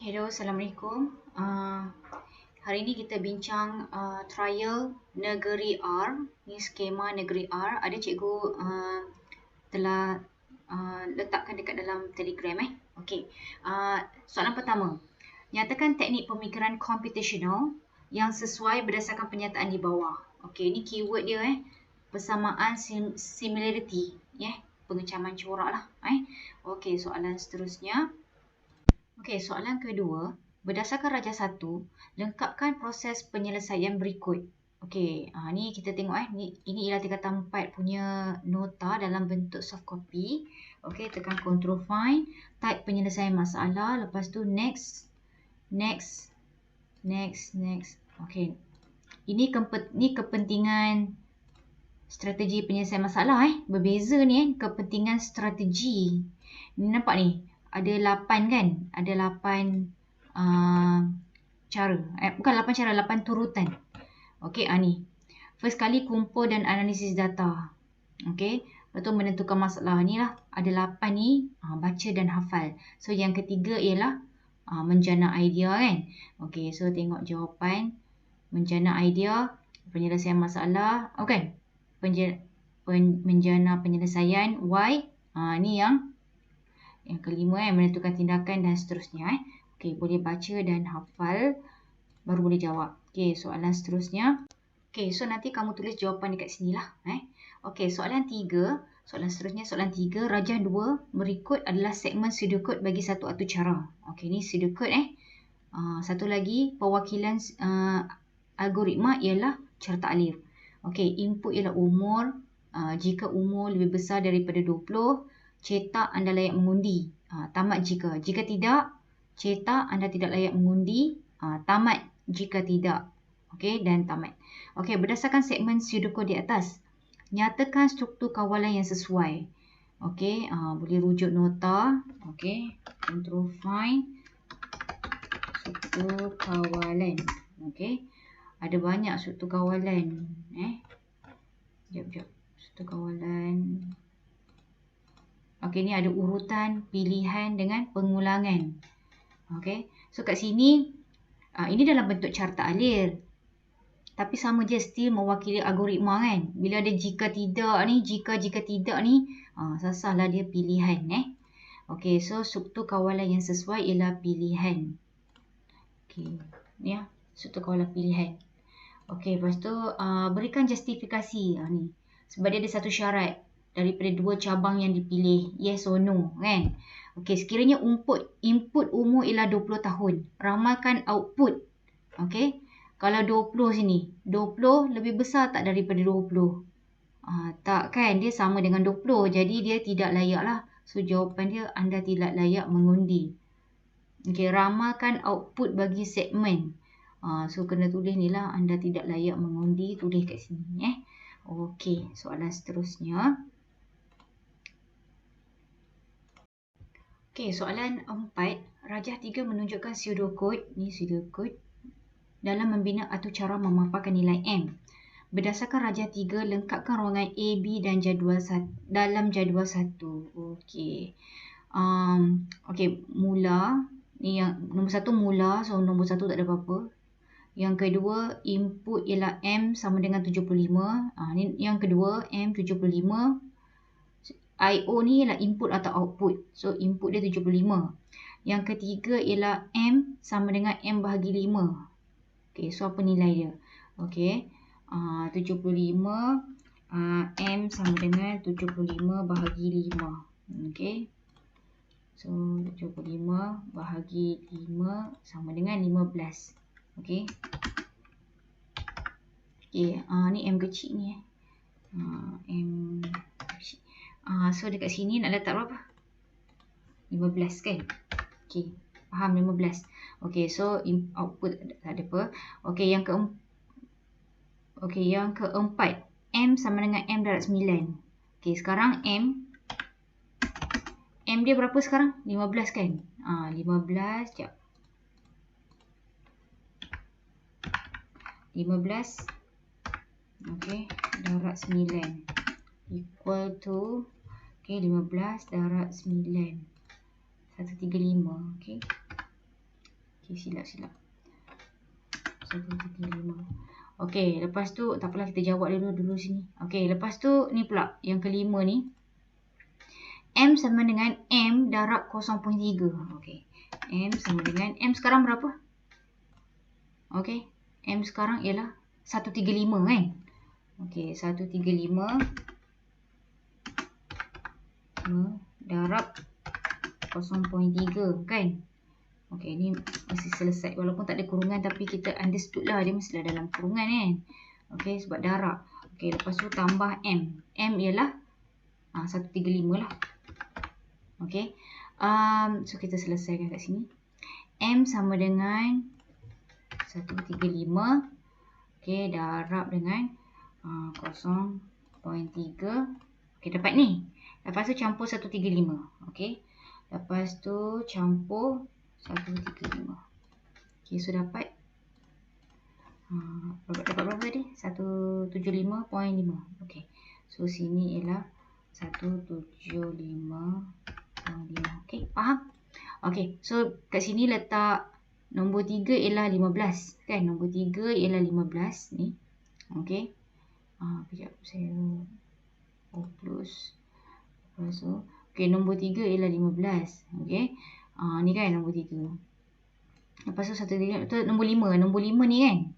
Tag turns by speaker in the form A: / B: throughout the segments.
A: Hello, Assalamualaikum. Hari ini kita bincang trial negeri R. Ni skema negeri R. Ada cikgu telah letakkan dekat dalam Telegram. Okey. Soalan pertama. Nyatakan teknik pemikiran computational yang sesuai berdasarkan pernyataan di bawah. Okey, ni keyword dia persamaan similarity, pengecaman corak lah. Okey, soalan seterusnya. Okey, soalan kedua. Berdasarkan Rajah 1, lengkapkan proses penyelesaian berikut. Okey, ni kita tengok ini ialah tingkatan 4 punya nota dalam bentuk soft copy. Okey, tekan Ctrl Find, type penyelesaian masalah, lepas tu next. Okey. Ini kepentingan strategi penyelesaian masalah berbeza ni kepentingan strategi. Ni nampak ni ada 8 kan? Ada 8 cara. Bukan 8 cara, 8 turutan. Okey, ni. First kali kumpul dan analisis data. Okey. Lepas tu menentukan masalah ni lah. Ada 8 ni, baca dan hafal. So yang ketiga ialah menjana idea kan. Okey, so tengok jawapan. Menjana idea, penyelesaian masalah. Okey. Menjana penyelesaian Y. Ni yang kelima menentukan tindakan dan seterusnya. Okey, boleh baca dan hafal baru boleh jawab. Okey, soalan seterusnya. Okey, so nanti kamu tulis jawapan dekat sini lah. Okey, soalan 3. Soalan seterusnya, soalan 3. Rajah 2 berikut adalah segmen pseudocode bagi satu atur cara. Okey, ni pseudocode. Satu lagi, perwakilan algoritma ialah cara ta'lif. Okey, input ialah umur. Jika umur lebih besar daripada 20, cetak anda layak mengundi. Tamat jika tidak, cetak anda tidak layak mengundi. Tamat jika tidak. Okey, dan tamat. Okey, berdasarkan segmen pseudocode di atas, nyatakan struktur kawalan yang sesuai. Okey, boleh rujuk nota. Okey, Ctrl Find struktur kawalan. Okey, ada banyak struktur kawalan. Sekejap. Struktur kawalan. Okey, ni ada urutan, pilihan dengan pengulangan. Okey, so kat sini ini dalam bentuk carta alir. Tapi sama je, still mewakili algoritma kan. Bila ada jika tidak ni, jika tidak ni, sasahlah dia pilihan. Okey, so struktur kawalan yang sesuai ialah pilihan. Okey, ni struktur kawalan pilihan. Okey, lepas tu berikan justifikasi ni. Sebab dia ada satu syarat daripada dua cabang yang dipilih, yes or no kan. Okey, sekiranya input umur ialah 20 tahun, ramalkan output. Okey, kalau 20 sini, 20 lebih besar tak daripada 20? Tak kan, dia sama dengan 20, jadi dia tidak layak lah. So jawapan dia, anda tidak layak mengundi. Okey, ramalkan output bagi segmen. So kena tulis ni lah, anda tidak layak mengundi, tulis kat sini. Okey, soalan seterusnya. Okey, soalan 4. Rajah 3 menunjukkan pseudocode. Ni pseudocode dalam membina atur cara memaparkan nilai M. Berdasarkan Rajah 3, lengkapkan ruangan A, B dan dalam jadual 1. Okey. Okey, mula. Ni yang nombor 1 mula, so nombor 1 tak ada apa-apa. Yang kedua, input ialah M sama dengan 75. Ni yang kedua, M 75. IO ni ialah input atau output. So, input dia 75. Yang ketiga ialah M sama dengan M bahagi 5. Okey, so apa nilai dia? Okey, 75 M sama dengan 75 bahagi 5. Okey. So, 75 bahagi 5 sama dengan 15. Okey. Okey, ni M kecil ni. M kecil. So dekat sini nak letak berapa? 15 kan? Okey, faham 15. Okey, so output tak ada apa. Okey, yang keempat, M sama dengan M darab 9. Okey, sekarang M dia berapa sekarang? 15 kan? 15, sekejap. 15 okey, darab 9 equal to 15 darab 9 135. Okey, Okey, silap. 135. Okey, lepas tu tak apalah, kita jawab dulu sini. Okey, lepas tu ni pula yang kelima ni. M sama dengan M darab 0.3. Okey. M sama dengan M sekarang berapa? Okey. M sekarang ialah 135 kan? Okey, 135 darab 0.3 kan? Okey, ni mesti selesai. Walaupun tak ada kurungan tapi kita understood lah dia mestilah dalam kurungan kan. Okey, sebab darab. Okey, lepas tu tambah M. M ialah 135 lah. Okey. So kita selesaikan kat sini. M sama dengan 135. Okey, darab dengan 0.3. Okey, dapat ni. Lepas tu campur 135. Okey. Lepas tu campur 135. Okey, so dapat berapa tadi? 175.5. Okey. So sini ialah 175.5. Okey, faham? Okey, so kat sini letak nombor 3 ialah 15 kan? Nombor 3 ialah 15 ni. Okey. Kejap saya close. Lepas tu okey, nombor 3 ialah 15. Okey. Ni kan nombor 3. Lepas tu nombor 5. Nombor 5 ni kan.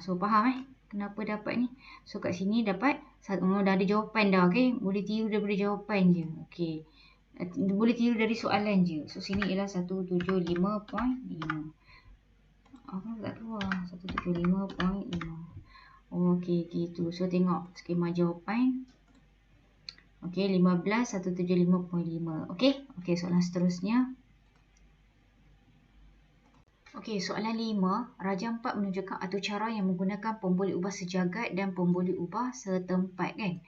A: So faham kenapa dapat ni? So kat sini dapat dah ada jawapan dah. Okey. Boleh tiru daripada jawapan je. Okey. Boleh tiru dari soalan je. So sini ialah 175.5. Apa tak keluar? 175.5. Okey, gitu. So tengok skema jawapan. Okey, 15, 175.5. Okey. Okey, soalan seterusnya. Okey, soalan 5. Rajah 4 menunjukkan atur cara yang menggunakan pemboleh ubah sejagat dan pemboleh ubah setempat kan.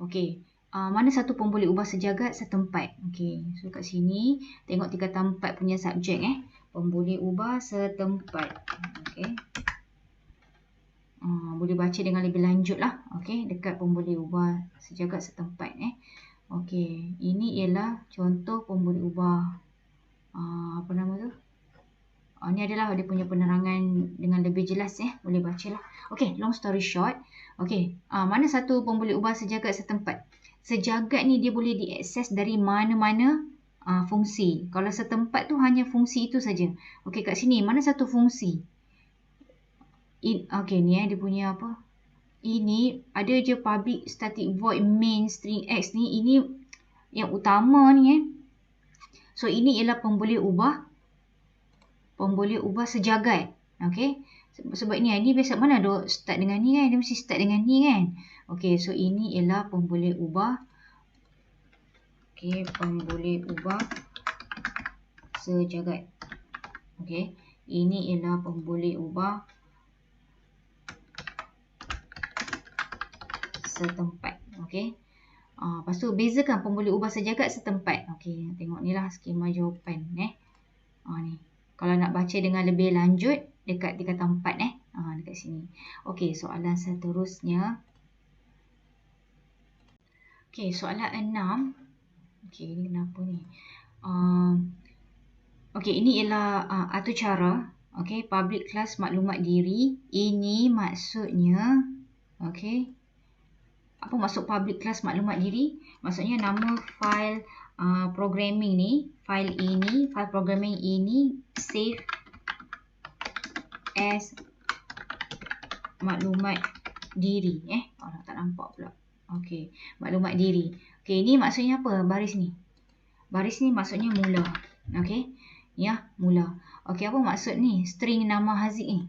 A: Okey. Mana satu pemboleh ubah sejagat setempat? Okey. So kat sini tengok tingkatan 4 punya subjek pemboleh ubah setempat. Okey. Boleh baca dengan lebih lanjut lah. Okey, dekat pemboleh ubah sejagat setempat Okey, ini ialah contoh pemboleh ubah apa nama tu? Ni adalah dia punya penerangan dengan lebih jelas boleh bacalah. Okey, long story short. Okey, mana satu pemboleh ubah sejagat setempat? Sejagat ni dia boleh diakses dari mana-mana fungsi. Kalau setempat tu hanya fungsi itu saja. Okey, kat sini mana satu fungsi? Okey, ni dia punya apa? Ini ada je public static void main string x ni. Ini yang utama ni So ini ialah pemboleh ubah sejagat. Okey. Sebab ni biasa mana ada start dengan ni kan? Dia mesti start dengan ni kan? Okey, so ini ialah pemboleh ubah. Okey, pemboleh ubah sejagat. Okey. Ini ialah pemboleh ubah setempat. Okey. Lepas tu bezakan pemboleh ubah sejagat setempat. Okey, tengok ni lah skema jawapan ni. Kalau nak baca dengan lebih lanjut dekat tingkatan 4 dekat sini. Okey, soalan seterusnya. Okey, soalan 6. Okey, ni kenapa ni? Okey, ini ialah atur cara. Okey, public class maklumat diri. Ini maksudnya okey. Apa maksud public class maklumat diri? Maksudnya nama file programming ni, file programming ini save as maklumat diri. Tak nampak pula. Okey, maklumat diri. Okey, ini maksudnya apa? Baris ni. Baris ni maksudnya mula. Okey. Ya, mula. Okey, apa maksud ni? String nama Haziq ni.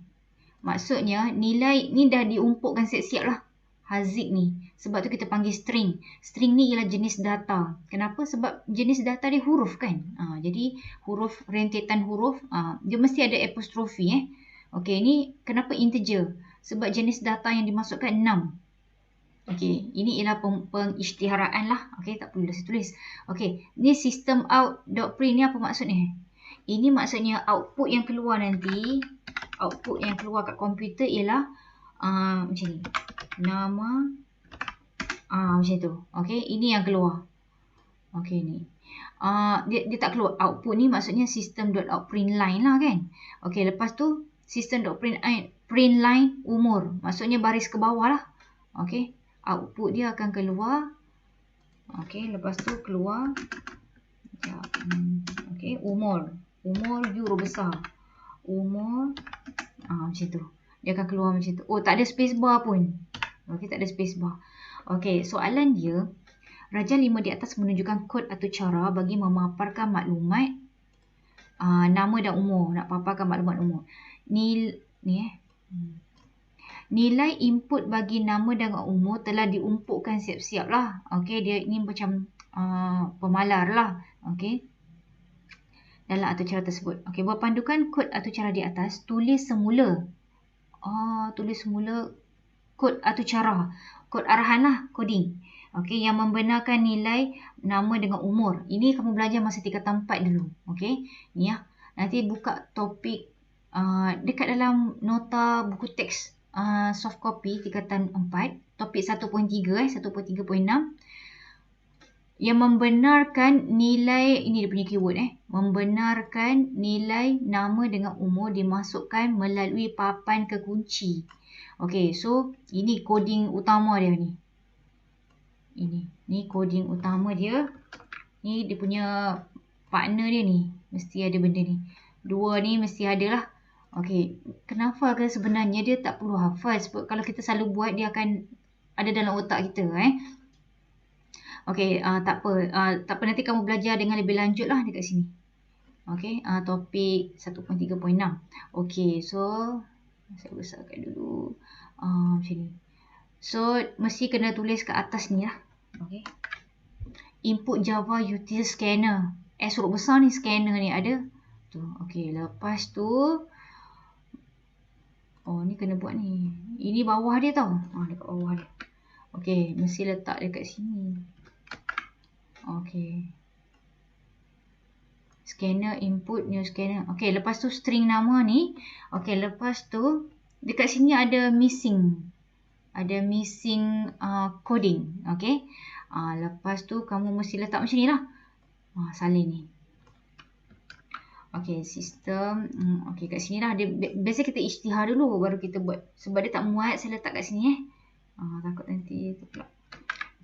A: Maksudnya nilai ni dah diumpukkan siap-siap lah. Haziq ni. Sebab tu kita panggil string. String ni ialah jenis data. Kenapa? Sebab jenis data dia huruf kan. Jadi huruf, rentetan huruf. Dia mesti ada apostrofi Okey, ni kenapa integer? Sebab jenis data yang dimasukkan 6. Okey, ini ialah pengisytiharaan lah. Okey, tak perlu saya tulis. Okey, ni system out.print ni apa maksud ni? Ini maksudnya output yang keluar nanti. Output yang keluar kat komputer ialah macam ni. Nama macam tu. Okey, ini yang keluar. Okey ni. dia tak keluar. Output ni maksudnya system.out.println lah kan. Okey, lepas tu system.println umur. Maksudnya baris ke bawah lah. Okey, output dia akan keluar. Okey, lepas tu keluar. Okey, umur. Umur huruf besar. Umur. Macam tu. Dia akan keluar macam tu. Oh, tak ada space bar pun. Okey, tak ada space bar. Okey, soalan dia. Raja 5 di atas menunjukkan kod atau cara bagi memaparkan maklumat nama dan umur. Nak paparkan maklumat umur. Nilai input bagi nama dan umur telah diumpukkan siap-siap lah. Okey, dia ni macam pemalar lah. Okey. Dalam atau cara tersebut. Okey, berpandukan kod atau cara di atas, tulis semula. Tulis semula kod atau cara. Kod arahan lah, coding. Okey, yang membenarkan nilai nama dengan umur. Ini kamu belajar masa tingkatan 4 dulu. Okey, ni ya. Nanti buka topik dekat dalam nota buku teks soft copy tingkatan 4, topik 1.3 1.3.6. Yang membenarkan nilai, ini dia punya keyword membenarkan nilai nama dengan umur dimasukkan melalui papan kekunci. Okey, so ini coding utama dia ni. Ni coding utama dia. Ni dia punya partner dia ni. Mesti ada benda ni. Dua ni mesti ada lah. Okey, kenapa kan sebenarnya dia tak perlu hafal. Sebab kalau kita selalu buat, dia akan ada dalam otak kita. Okey, tak apa. Tak apa, nanti kamu belajar dengan lebih lanjut lah dekat sini. Okey, topik 1.3.6. Okey, so saya besarkan dulu. Macam ni. So, mesti kena tulis kat atas ni lah. Okay. Input Java util scanner. S huruf besar ni, scanner ni ada. Tu. Okay, lepas tu. Ni kena buat ni. Ini bawah dia tau. Dekat bawah dia. Okay, mesti letak dekat sini. Okay. Scanner, input, new scanner. Okay, lepas tu string nama ni. Okay, lepas tu. Dekat sini ada missing. Ada missing coding. Okay. Lepas tu kamu mesti letak macam ni lah. Salin ni. Okay, sistem. Okay, kat sini lah. Biasa kita isytihar dulu baru kita buat. Sebab dia tak muat, saya letak kat sini. Takut nanti terpelak.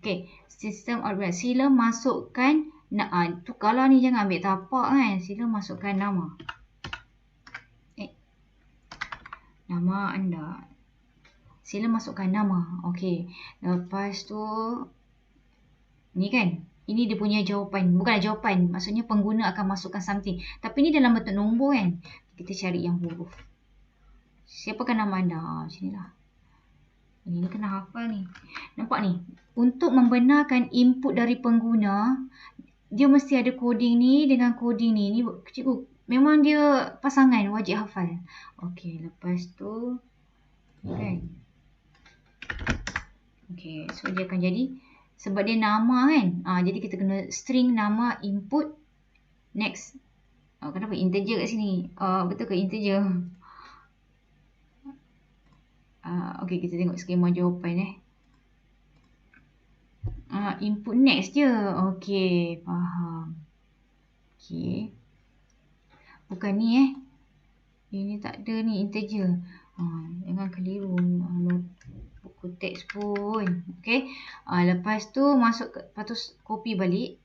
A: Okay, sistem output. Sila masukkan. Tukarlah ni, jangan ambil tapak kan. Sila masukkan nama. Nama anda. Sila masukkan nama. Okey. Lepas tu. Ni kan. Ini dia punya jawapan. Bukan jawapan. Maksudnya pengguna akan masukkan something. Tapi ni dalam bentuk nombor kan. Kita cari yang huruf. Siapakah nama anda? Macam ni lah. Ini kena hafal ni. Nampak ni. Untuk membenarkan input dari pengguna. Dia mesti ada coding ni dengan coding ni. Ni cikgu. Memang dia pasangan. Wajib hafal. Okey. Lepas tu. Kan. Okay, so dia akan jadi sebab dia nama kan. Jadi kita kena string nama input next. Kenapa integer kat sini? Betul ke integer? Okay, kita tengok skema jawapan input next je. Okay, faham. Okay. Bukan ni Ini tak ada ni integer. Jangan keliru. Buku teks pun. Okay. Lepas tu masuk ke, lepas tu copy balik.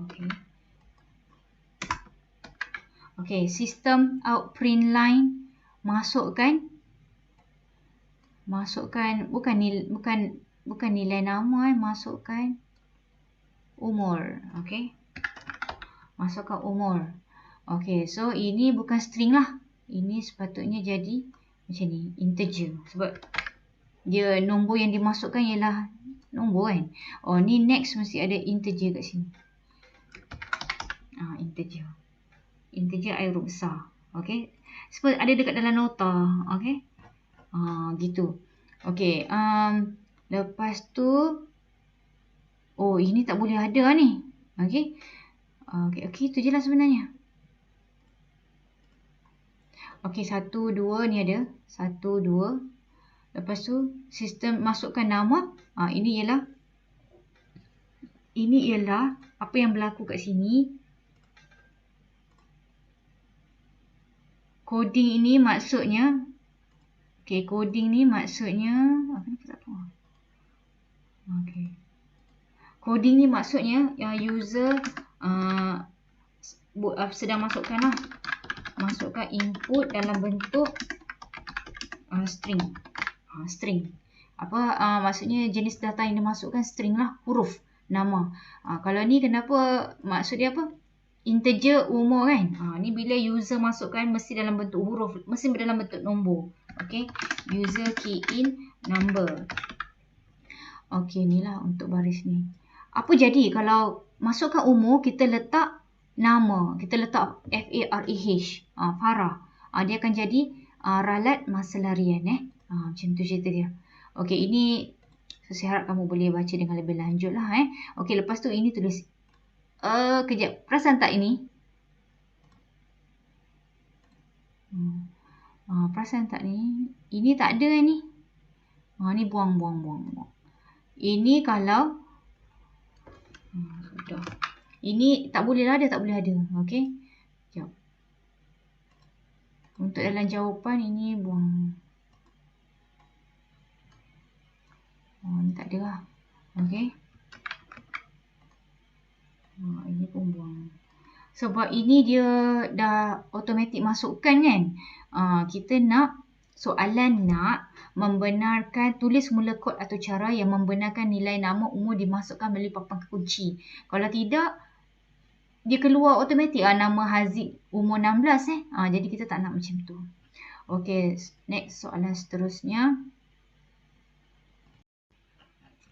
A: Okay. Okay. System out print line. Masukkan. Bukan nilai nama. Masukkan umur. Okay. Masukkan umur. Okay. So ini bukan string lah. Ini sepatutnya jadi macam ni, integer. Sebab dia nombor yang dimasukkan ialah nombor kan. Ni next mesti ada integer kat sini. Integer. Integer I huruf besar. Okay. Sebab ada dekat dalam nota. Okay. Gitu. Okay. Lepas tu. Ini tak boleh ada ni. Okay. Okay, itu je lah sebenarnya. Okey, 1, 2 ni ada. 1, 2. Lepas tu, sistem masukkan nama. Ini ialah apa yang berlaku kat sini? Coding ini maksudnya, coding ni maksudnya, apa ni tak tahu. Coding ni maksudnya yang user sedang masukkan input dalam bentuk string. String. Maksudnya jenis data yang dimasukkan string lah, huruf, nama. Kalau ni kenapa maksud dia apa? Integer umur kan. Ni bila user masukkan mesti dalam bentuk huruf, mesti dalam bentuk nombor. Okey, user key in number. Okey, inilah untuk baris ni. Apa jadi kalau masukkan umur, kita letak nama, kita letak F-A-R-A-H, Farah. Dia akan jadi ralat masa larian. Macam tu cerita dia. Okey, ini saya harap kamu boleh baca dengan lebih lanjut lah. Okey, lepas tu ini tulis. Kejap, perasan tak ini? Perasan tak ni? Ini tak ada ni. Ni buang. Ini kalau sudah. Ini tak boleh lah, dia tak boleh ada. Okey. Sekejap. Untuk dalam jawapan ini buang. Ni tak ada lah. Okey. Ini pun buang. Sebab ini dia dah automatik masukkan kan. Kita nak soalan nak membenarkan, tulis mula kod atau cara yang membenarkan nilai nama umur dimasukkan melalui papan kunci. Kalau tidak, dia keluar automatik nama Haziq umur 16 jadi kita tak nak macam tu. Okey, next soalan seterusnya.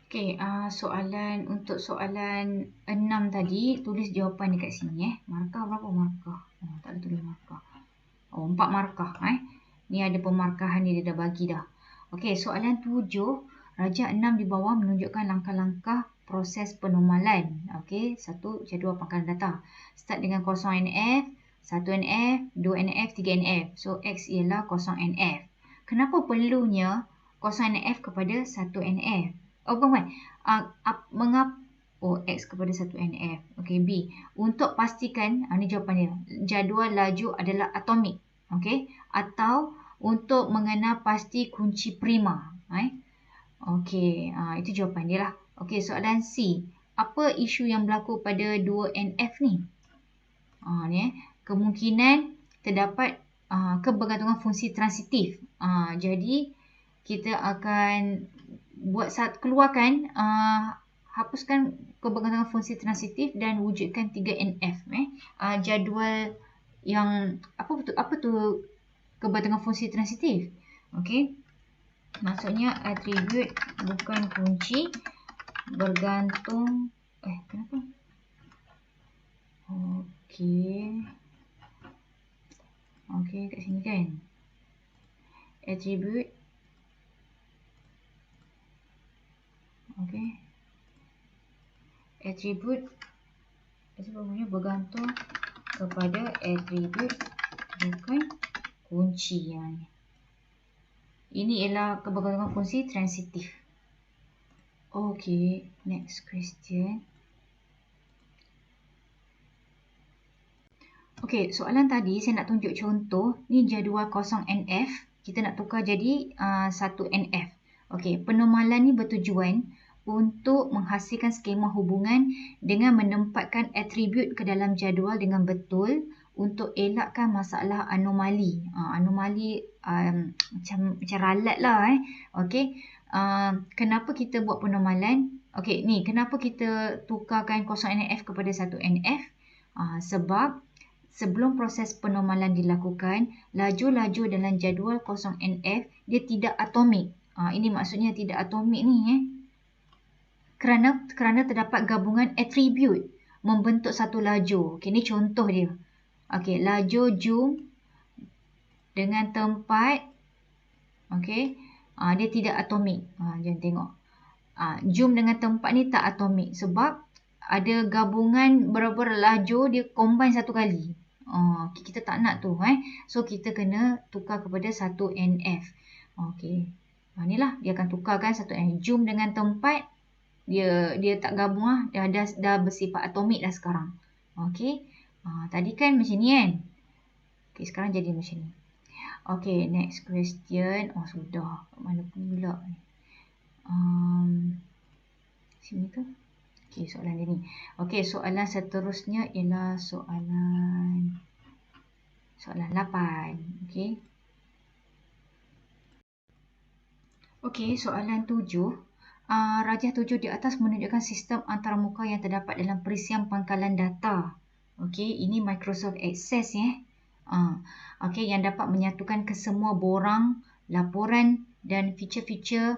A: Okey, untuk soalan 6 tadi, tulis jawapan dekat sini. Markah berapa markah? Tak ada tulis markah. 4 markah. Ni ada pemarkahan dia dah bagi dah. Okey, soalan 7. Rajak 6 di bawah menunjukkan langkah-langkah proses penormalan. Okey, 1. Jadual pangkalan data. Start dengan 0NF, 1NF, 2NF, 3NF. So, X ialah 0NF. Kenapa perlunya 0NF kepada 1NF? Bukan. Mengapa X kepada 1NF? Okey, B. Untuk pastikan, ni jawapan dia. Jadual laju adalah atomik. Okey. Atau untuk mengenal pasti kunci prima. Okey, itu jawapan dia lah. Okey, soalan C. Apa isu yang berlaku pada 2NF ni? Kemungkinan terdapat kebergantungan fungsi transitif. Jadi, kita akan keluarkan, hapuskan kebergantungan fungsi transitif dan wujudkan 3NF. Jadual yang apa tu kebergantungan fungsi transitif? Okey. Maksudnya atribut bukan kunci bergantung. Kenapa? Okey, kat sini kan. Atribut. Okey. Atribut bergantung kepada atribut bukan kunci. Ini ialah kebergantungan fungsi transitif. Okey, next question. Okey, soalan tadi saya nak tunjuk contoh. Ni jadual 0NF. Kita nak tukar jadi 1NF. Okey, penormalan ni bertujuan untuk menghasilkan skema hubungan dengan menempatkan atribut ke dalam jadual dengan betul untuk elakkan masalah anomali. Anomali macam ralat lah. Okey. Kenapa kita buat penormalan? Okey, ni kenapa kita tukarkan 0NF kepada 1NF? Sebab sebelum proses penormalan dilakukan, laju-laju dalam jadual 0NF dia tidak atomik. Ini maksudnya tidak atomik ni. Kerana terdapat gabungan atribut membentuk satu laju. Okey, ni contoh dia. Okey, laju jum dengan tempat. Okey, dia tidak atomik. Jangan tengok. Jum dengan tempat ni tak atomik sebab ada gabungan berapa laju dia combine satu kali. Kita tak nak tu. So, kita kena tukar kepada 1NF. Okey. Inilah dia akan tukarkan 1NF. Jum dengan tempat. Dia tak gabung lah. Dah bersifat atomik dah sekarang. Okey. Tadi kan macam ni kan. Okey, sekarang jadi macam ni. Okey, next question. Sudah. Mana pula ni? Sini ke? Okey, soalan dia ni. Okey, soalan seterusnya ialah soalan 8. Okey. Okey, soalan 7. Rajah 7 di atas menunjukkan sistem antarmuka yang terdapat dalam perisian pangkalan data. Okey, ini Microsoft Access Okey, yang dapat menyatukan kesemua borang, laporan dan feature-feature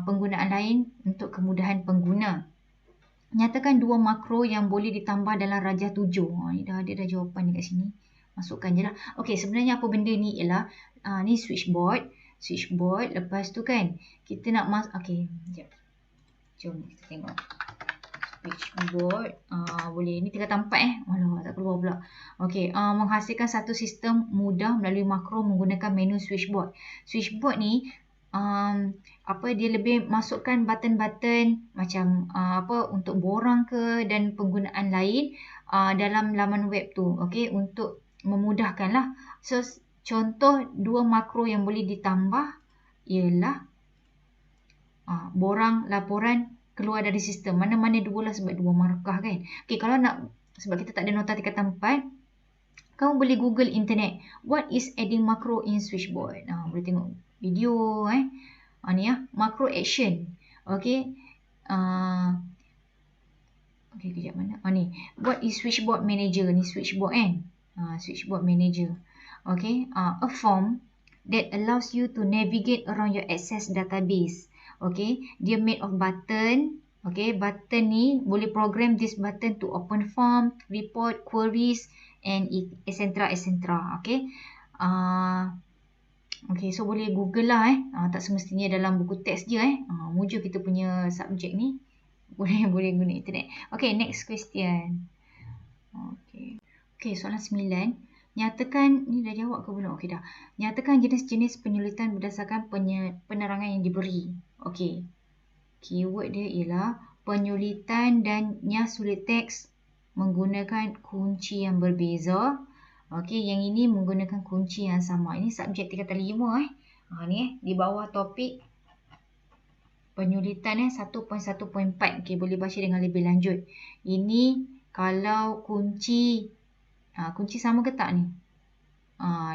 A: penggunaan lain untuk kemudahan pengguna. Nyatakan dua makro yang boleh ditambah dalam rajah 7. Dia dah jawapan dekat sini. Masukkan je lah. Okey, sebenarnya apa benda ni ialah ni switchboard. Lepas tu kan kita nak okey, sekejap. Jom kita tengok. Switchboard. Boleh. Ni 3 tempat Alah, tak keluar pula. Okey, menghasilkan satu sistem mudah melalui makro menggunakan menu switchboard. Switchboard ni dia lebih masukkan button-button macam untuk borang ke dan penggunaan lain dalam laman web tu. Okey, untuk memudahkan lah. So contoh dua makro yang boleh ditambah ialah borang, laporan keluar dari sistem. Mana-mana dua lah sebab dua markah kan. Okey, kalau nak, sebab kita tak ada nota 3 tempat, kamu boleh Google internet. What is adding macro in switchboard? Boleh tengok video ni macro action. Okey. Okey, kejap mana? Ni. What is switchboard manager? Ni switchboard kan? Switchboard manager. Okay, a form that allows you to navigate around your Access database. Okay, dia made of button. Okay, button ni boleh program this button to open form, report, queries and etc. Okay, okay, so boleh Google lah tak semestinya dalam buku teks je muju kita punya subjek ni. Boleh guna internet. Okay, next question. Okay, soalan 9. Nyatakan, ni dah jawab ke belum? Okey dah. Nyatakan jenis-jenis penyulitan berdasarkan penerangan yang diberi. Okey. Keyword dia ialah penyulitan dan nyasulit teks menggunakan kunci yang berbeza. Okey, yang ini menggunakan kunci yang sama. Ini subjek 3x5 ni di bawah topik penyulitan 1.1.4. Okey, boleh baca dengan lebih lanjut. Ini kalau kunci sama ke tak ni?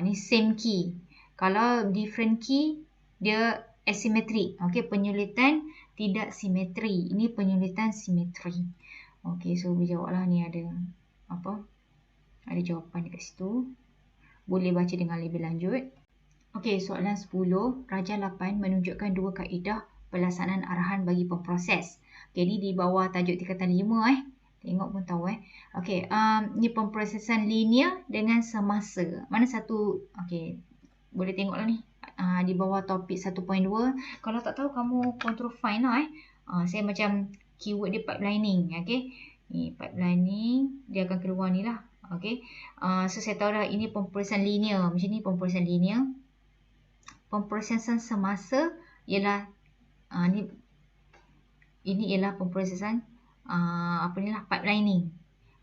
A: Ni same key. Kalau different key, dia asymmetric. Okey, penyulitan tidak simetri. Ini penyulitan simetri. Okey, so boleh jawab lah. Ni ada ada jawapan dekat situ. Boleh baca dengan lebih lanjut. Okey, soalan 10. Rajah 8 menunjukkan dua kaedah pelaksanaan arahan bagi pemproses. Okey, ni di bawah tajuk 3x5 Tengok pun tahu Okey, ni pemprosesan linear dengan semasa. Mana satu? Okey, boleh tengoklah ni. Di bawah topik 1.2. Kalau tak tahu kamu control find lah saya macam keyword dia pipelining. Okey. Ni pipelining, dia akan keluar ni lah. Okey. So saya tahu dah ini pemprosesan linear. Macam ni pemprosesan linear. Pemprosesan semasa ialah ini ialah pemprosesan pipelining.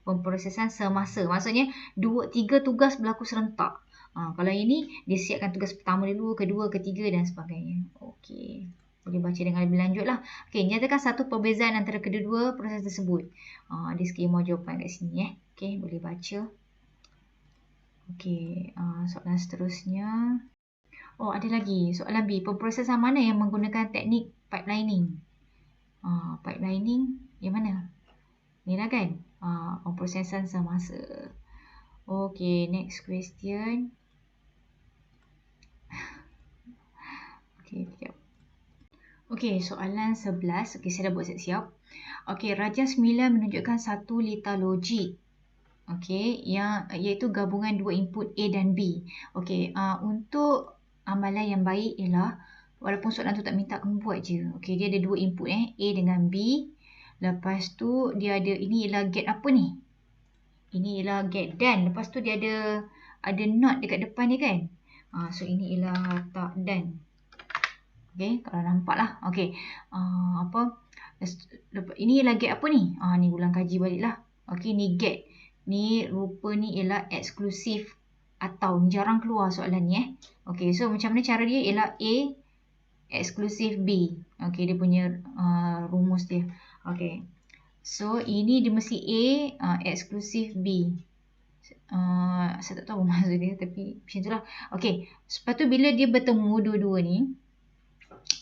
A: Pemprosesan semasa. Maksudnya 3 tugas berlaku serentak. Kalau ini dia siapkan tugas pertama dulu, kedua, ketiga dan sebagainya. Okey. Boleh baca dengan lebih lanjut lah. Okey, nyatakan satu perbezaan antara kedua-dua proses tersebut. Ada skema jawapan kat sini Okey, boleh baca. Okey, soalan seterusnya. Ada lagi. Soalan B. Pemprosesan mana yang menggunakan teknik pipelining? Pipelining yang mana? Ni lah kan? Pemprosesan semasa. Okay, next question. Okay, sekejap. Okay, soalan 11. Okay, saya dah buat siap-siap. Okay, rajah 9 menunjukkan satu litar logik. Okay, iaitu gabungan dua input A dan B. Okay, untuk amalan yang baik ialah, walaupun soalan tu tak minta kamu buat je. Okay, dia ada dua input A dengan B. Lepas tu dia ada, ini ialah get apa ni? Ini ialah get done. Lepas tu dia ada not dekat depan ni kan? So ini ialah tak done. Okay, kalau nampak lah. Okay, Ini ialah get apa ni? Ni ulang kaji balik lah. Okey, ni get. Ni rupa ni ialah eksklusif atau. Ni jarang keluar soalan ni Okey, so macam mana cara dia? Ialah A eksklusif B. Okey, dia punya rumus dia. Okey. So, ini dia mesti A eksklusif B. Saya tak tahu maksud dia, tapi macam itulah. Okey, lepas tu bila dia bertemu dua-dua ni,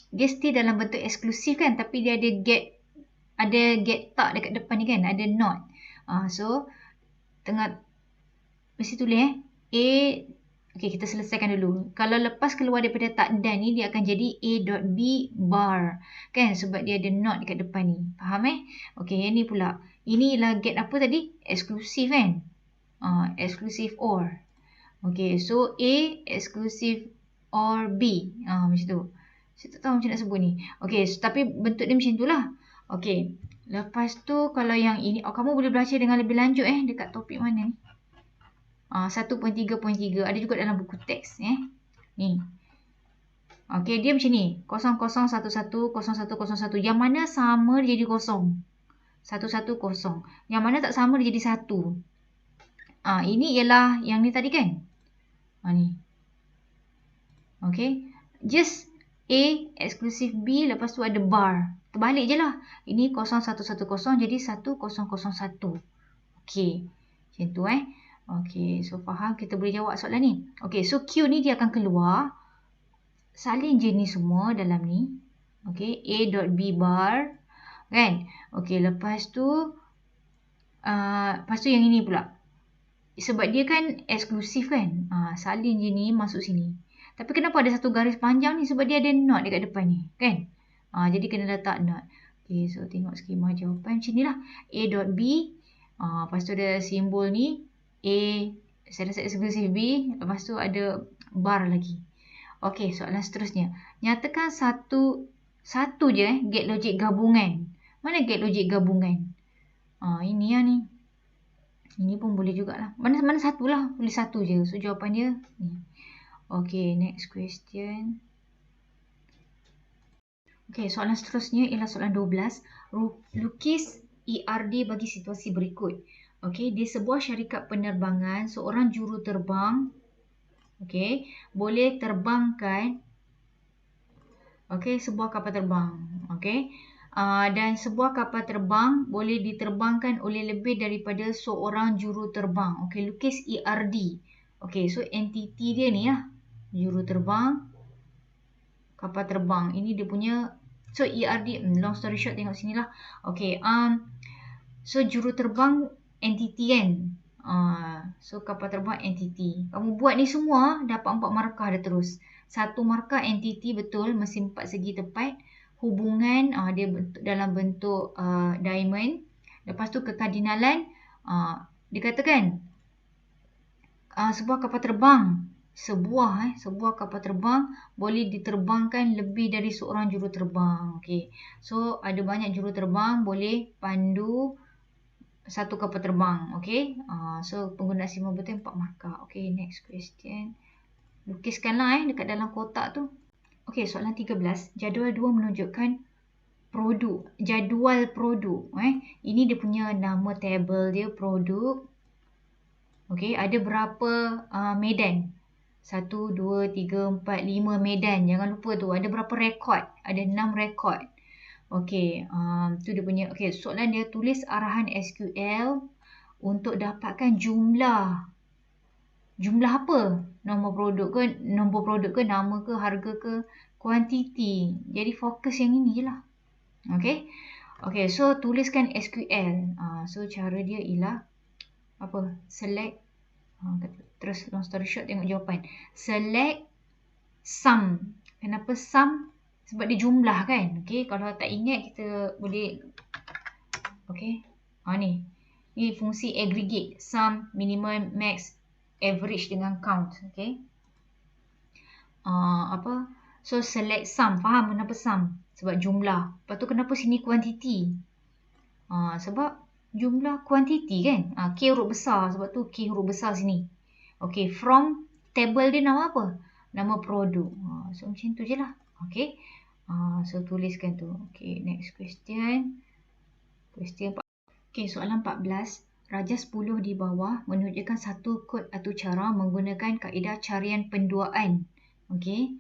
A: dia still dalam bentuk eksklusif kan, tapi dia ada get tak dekat depan ni kan, ada not. So tengah mesti tulis A. Okey, kita selesaikan dulu. Kalau lepas keluar daripada tak dan ni, dia akan jadi A.B bar kan, sebab dia ada not dekat depan ni. Faham Okey, yang ni pula, ini ialah get apa tadi? Eksklusif kan, eksklusif or. Okey, so A eksklusif or B, macam tu. Saya tak tahu macam nak sebut ni. Okey, tapi bentuk dia macam itulah. Okey, lepas tu kalau yang ini, kamu boleh baca dengan lebih lanjut dekat topik mana ni? 1.3.3 ada juga dalam buku teks ni. Okey, dia macam ni. 0011 0101. Yang mana sama dia jadi 0. 110. Yang mana tak sama dia jadi 1. Ini ialah yang ni tadi kan? Ni. Okey, just A eksklusif B, lepas tu ada bar. Terbalik je lah. Ini 0110 jadi 1001. Okey, macam tu Okey, so faham, kita boleh jawab soalan ni. Okey, so Q ni dia akan keluar. Salin je ni semua dalam ni. Okey, A.B bar. Kan? Okey, lepas tu yang ini pula. Sebab dia kan eksklusif kan. Salin je ni masuk sini. Tapi kenapa ada satu garis panjang ni? Sebab dia ada not dekat depan ni. Kan? Jadi kena letak not. Okey, so tengok skema jawapan macam ni lah. A.B. Lepas tu ada simbol ni. A, saya rasa eksklusif B. Lepas tu ada bar lagi. Okey, soalan seterusnya. Nyatakan satu je get logik gabungan. Mana get logik gabungan? Ini lah ni. Ini pun boleh jugalah. Mana satu lah. Boleh satu je. So jawapan dia ni. Okey, next question. Okey, soalan seterusnya ialah soalan 12. Lukis ERD bagi situasi berikut. Okey, di sebuah syarikat penerbangan, seorang juruterbang boleh terbangkan sebuah kapal terbang. Dan sebuah kapal terbang boleh diterbangkan oleh lebih daripada seorang juruterbang. Okey, lukis ERD. Okey, so entiti dia ni lah. Juruterbang, kapal terbang. Ini dia punya, so ERD, long story short, tengok sini lah. Okey, so juruterbang entiti kan. So kapal terbang entiti. Kamu buat ni semua dapat 4 markah dah terus. 1 markah entiti betul, mesin 4 segi tepat. Hubungan dia dalam bentuk diamond. Lepas tu kekardinalan, dikatakan sebuah kapal terbang, sebuah kapal terbang boleh diterbangkan lebih dari seorang juruterbang. Okey. So ada banyak juruterbang boleh pandu satu kapal terbang. Okey. So penggunaan simbol betul 4 markah. Okey, next question. Lukiskanlah dekat dalam kotak tu. Okey, soalan 13. Jadual 2 menunjukkan jadual produk. Ini dia punya nama table dia, produk. Okey, ada berapa medan? 1, 2, 3, 4, 5 medan. Jangan lupa tu. Ada berapa rekod? Ada 6 rekod. Okey, tu dia punya. Okey, soalan dia, tulis arahan SQL untuk dapatkan jumlah. Jumlah apa? Nombor produk ke, nama ke, harga ke, kuantiti. Jadi fokus yang ini je lah. Okey. Okey, so tuliskan SQL. So cara dia ialah apa? Select. Terus long story short, tengok jawapan. Select sum. Kenapa sum? Sebab dia jumlah kan. Okey, kalau tak ingat kita boleh. Okey. Ni. Ni fungsi aggregate. Sum, minimum, max, average dengan count. Okey. So select sum. Faham kenapa sum? Sebab jumlah. Lepas tu kenapa sini quantity? Sebab jumlah quantity kan. K huruf besar. Sebab tu K huruf besar sini. Okey, from table dia nama apa? Nama produk. So macam tu je lah. Okey. So tuliskan tu. Okay, next question. Question 4. Okay, soalan 14. Raja 10 di bawah menunjukkan satu kod atau cara menggunakan kaedah carian penduaan. Okay.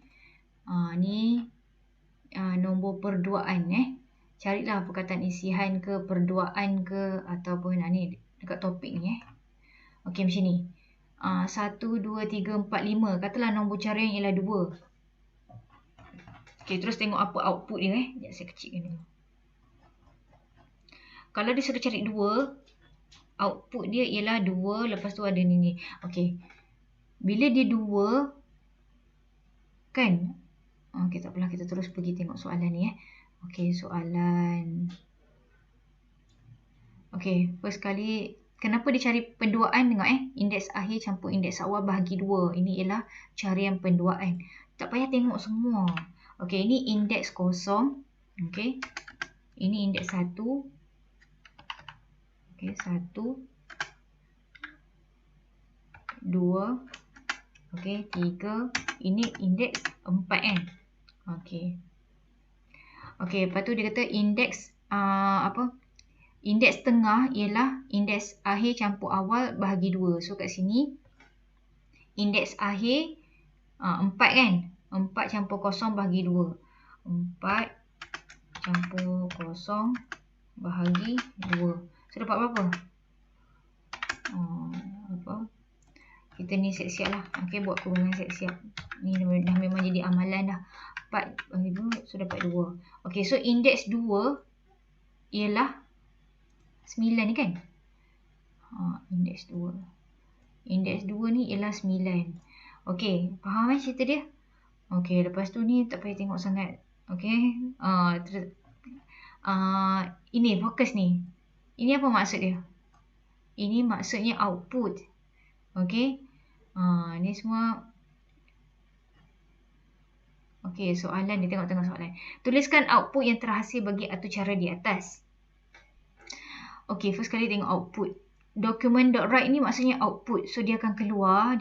A: Ni nombor perduaan. Carilah perkataan isihan ke, perduaan ke, ataupun ni dekat topik ni. Okay, macam ni. 1, 2, 3, 4, 5. Katalah nombor carian ialah 2. Okay, terus tengok apa output dia. Sekejap saya kecilkan dulu. Kalau dia sudah cari 2, output dia ialah 2, lepas tu ada ni. Okay. Bila dia 2, kan? Okay, tak apalah, kita terus pergi tengok soalan ni. Okay, soalan. Okay, first kali, kenapa dia cari penduaan? Tengok indeks akhir campur indeks awal bahagi 2. Ini ialah carian penduaan. Tak payah tengok semua. Okay, ini indeks kosong. Okay. Ini indeks 1. Okay, 1, 2, okay, 3. Ini indeks 4 kan? Okay. Okay, lepas tu dia kata indeks indeks tengah ialah indeks akhir campur awal bahagi 2. So kat sini indeks akhir 4 kan? 4 campur kosong bahagi 2. 4 campur kosong bahagi 2. So dapat berapa? Kita ni siap-siap lah. Okay, buat kurungan siap-siap. Ni dah memang jadi amalan dah. 4 bahagi 2, so dapat 2. Okay, so indeks 2 ialah 9 ni kan? Indeks 2. Indeks 2 ni ialah 9. Okay, faham cerita dia? Okay, lepas tu ni tak payah tengok sangat. Okay. Ini fokus ni. Ini apa maksud dia? Ini maksudnya output. Okay. Ni semua. Okay, soalan dia, tengok soalan. Tuliskan output yang terhasil bagi atur cara di atas. Okay, first kali tengok output. Document.write ni maksudnya output. So dia akan keluar.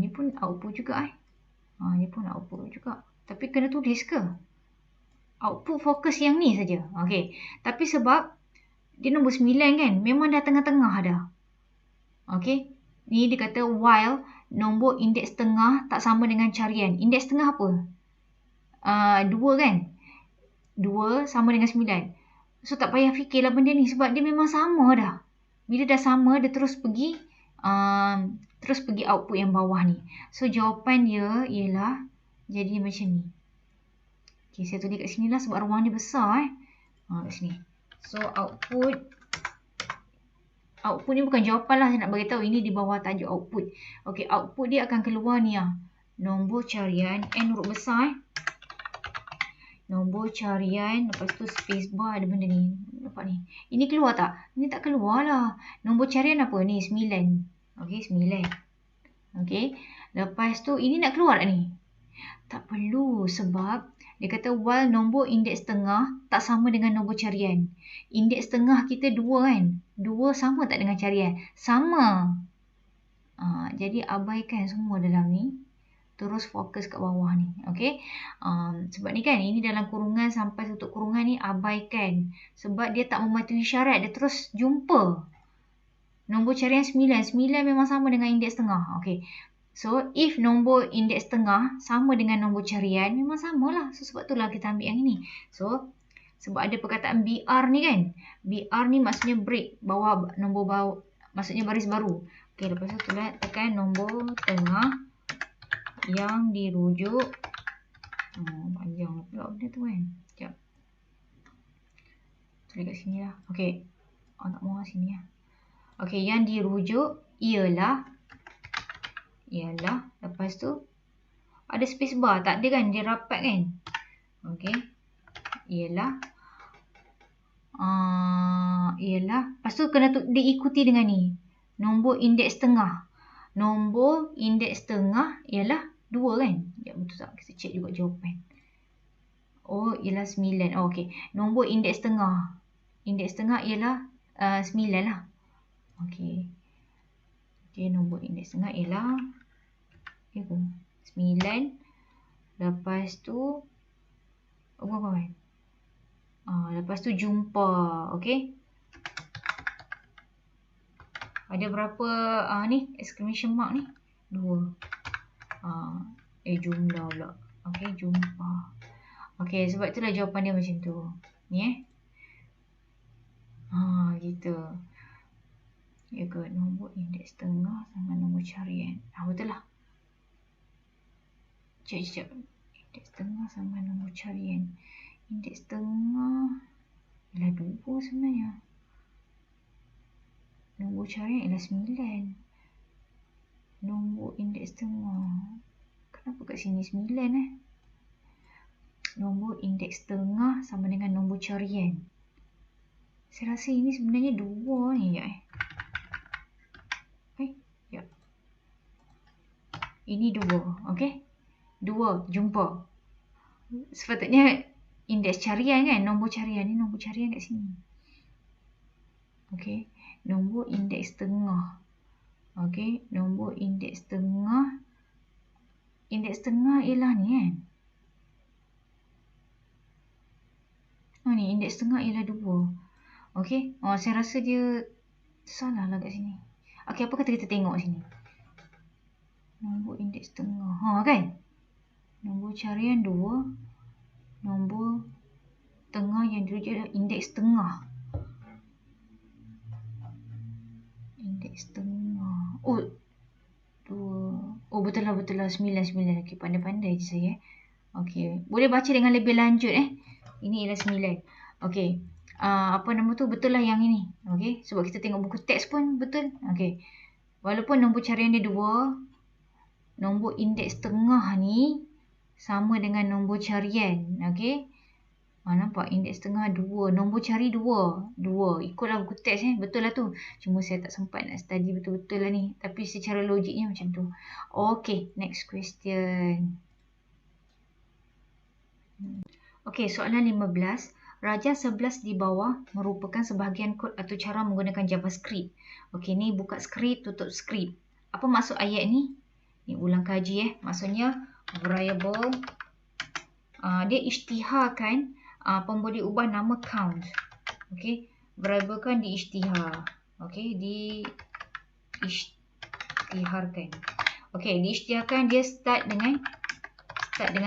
A: Ni pun output juga ni pun output juga. Tapi kena tulis ke? Output fokus yang ni saja. Okay. Tapi sebab dia nombor 9 kan? Memang dah tengah-tengah dah. Okay. Ni dia kata while nombor indeks tengah tak sama dengan carian. Indeks tengah apa? 2 kan? 2 sama dengan 9. So tak payah fikirlah benda ni sebab dia memang sama dah. Bila dah sama, dia terus pergi output yang bawah ni. So jawapan dia ialah jadi macam ni. Okay, saya tulis kat sini lah sebab ruang dia besar kat sini. So output ni bukan jawapan lah, saya nak beritahu ini di bawah tajuk output. Okay, output dia akan keluar ni nombor carian N huruf besar nombor carian, lepas tu space bar ada benda ni. Nampak ni. Ini keluar tak? Ini tak keluar lah. Nombor carian apa? Ni 9. Okay, 9. Okay. Lepas tu ini nak keluar tak ni? Tak perlu sebab dia kata while nombor indeks tengah tak sama dengan nombor carian. Indeks tengah kita 2 kan? 2 sama tak dengan carian? Sama. Jadi abaikan semua dalam ni. Terus fokus kat bawah ni. Okay. Sebab ni kan, ini dalam kurungan sampai tutup kurungan ni abaikan. Sebab dia tak mematuhi syarat. Dia terus jumpa. Nombor carian 9. 9 memang sama dengan indeks tengah. Okay. So, if nombor indeks tengah sama dengan nombor carian, memang samalah. So, sebab itulah kita ambil yang ini. So, sebab ada perkataan BR ni kan. BR ni maksudnya break. Nombor bawah. Maksudnya baris baru. Okay, lepas tu tekan nombor tengah yang dirujuk. Panjang pula benda tu kan. Sekejap. Tulis kat sini lah. Okay. Tak mahu sini lah. Okay, yang dirujuk ialah lepas tu ada space bar. Tak ada kan? Dia rapat kan? Okay. Ialah lepas tu kena diikuti dengan ni. Nombor indeks tengah. Nombor indeks tengah ialah 2 kan? Ya, betul tak? Kita cek juga jawapan. Ialah 9. Okay. Nombor indeks tengah. Indeks tengah ialah 9 lah. Okay. Dia nombor indeks tengah ialah 9. Lepas tu apa kan? Lepas tu jumpa. Okey. Ada berapa ni exclamation mark ni? 2. Jumlah pula. Okey, jumpa. Okey, sebab itulah jawapan dia macam tu. Ni gitu. Ya ke, nombor indeks tengah sama nombor carian. Betul lah. Sekejap. Indeks tengah sama nombor carian. Indeks tengah ialah 2 sebenarnya. Nombor carian ialah 9. Nombor indeks tengah. Kenapa kat sini 9 Nombor indeks tengah sama dengan nombor carian. Saya rasa ini sebenarnya 2 ni. Ya. Ini 2. Okey. 2. Jumpa. Sepatutnya indeks carian kan. Nombor carian ni. Nombor carian kat sini. Okey. Nombor indeks tengah. Okey. Nombor indeks tengah. Indeks tengah ialah ni kan. Ni indeks tengah ialah 2. Okey. Saya rasa dia salah lah kat sini. Okey, apa kata kita tengok sini? Nombor indeks tengah. Kan? Nombor carian 2. Nombor tengah yang dulu adalah indeks tengah. Indeks tengah. 2. Betul lah. 9. Okey, pandai-pandai je saya. Okey. Boleh baca dengan lebih lanjut Ini ialah 9. Okey. Apa nama tu? Betul lah yang ini. Okey. Sebab kita tengok buku teks pun betul. Okey. Walaupun nombor carian dia 2, nombor indeks tengah ni sama dengan nombor carian. Okey. Nampak indeks tengah 2. Nombor cari 2. Ikutlah buku teks Betul lah tu. Cuma saya tak sempat nak study betul-betul lah ni. Tapi secara logiknya macam tu. Okey. Next question. Okey. Soalan 15. Rajah 11 di bawah merupakan sebahagian kod atau cara menggunakan JavaScript. Okey, ni buka skrip, tutup skrip. Apa maksud ayat ni? Ni ulang kaji Maksudnya variable dia isytiharkan pemberi ubah nama count. Okey, variable kan diisytihar. Okey, diisytiharkan. Okey, diisytiharkan dia start dengan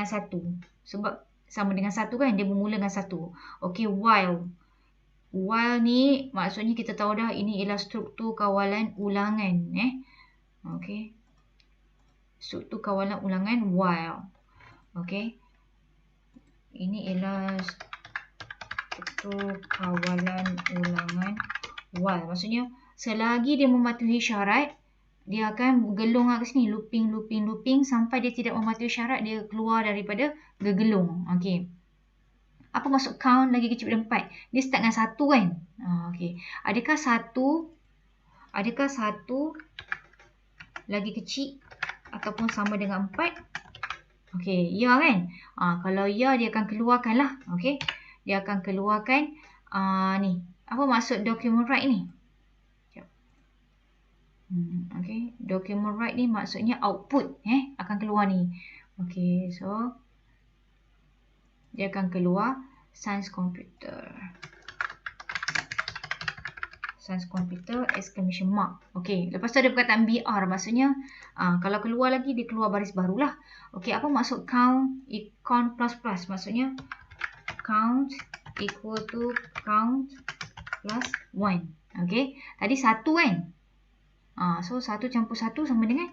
A: 1. Sebab sama dengan 1 kan, dia bermula dengan 1. Okey, while ni maksudnya kita tahu dah ini ialah struktur kawalan ulangan okey, struktur kawalan ulangan while. Okey, ini ialah struktur kawalan ulangan while. Maksudnya selagi dia mematuhi syarat, dia akan gelung ke sini, looping sampai dia tidak mematuhi syarat, dia keluar daripada gegelung. Okey. Apa maksud count lagi kecil daripada 4? Dia start dengan 1 kan? Okey. Adakah 1 lagi kecil ataupun sama dengan 4? Okey, ya kan? Kalau ya, dia akan keluarkan lah. Okey. Dia akan keluarkan ni. Apa maksud document write ni? Okey, document write ni maksudnya output akan keluar ni. Okey, so dia akan keluar science computer exclamation mark. Okey, lepas tu ada perkataan BR, maksudnya kalau keluar lagi dia keluar baris barulah. Okey, apa maksud count plus plus? Maksudnya count equal to count plus 1. Okey, tadi 1 kan? So 1 campur 1 sama dengan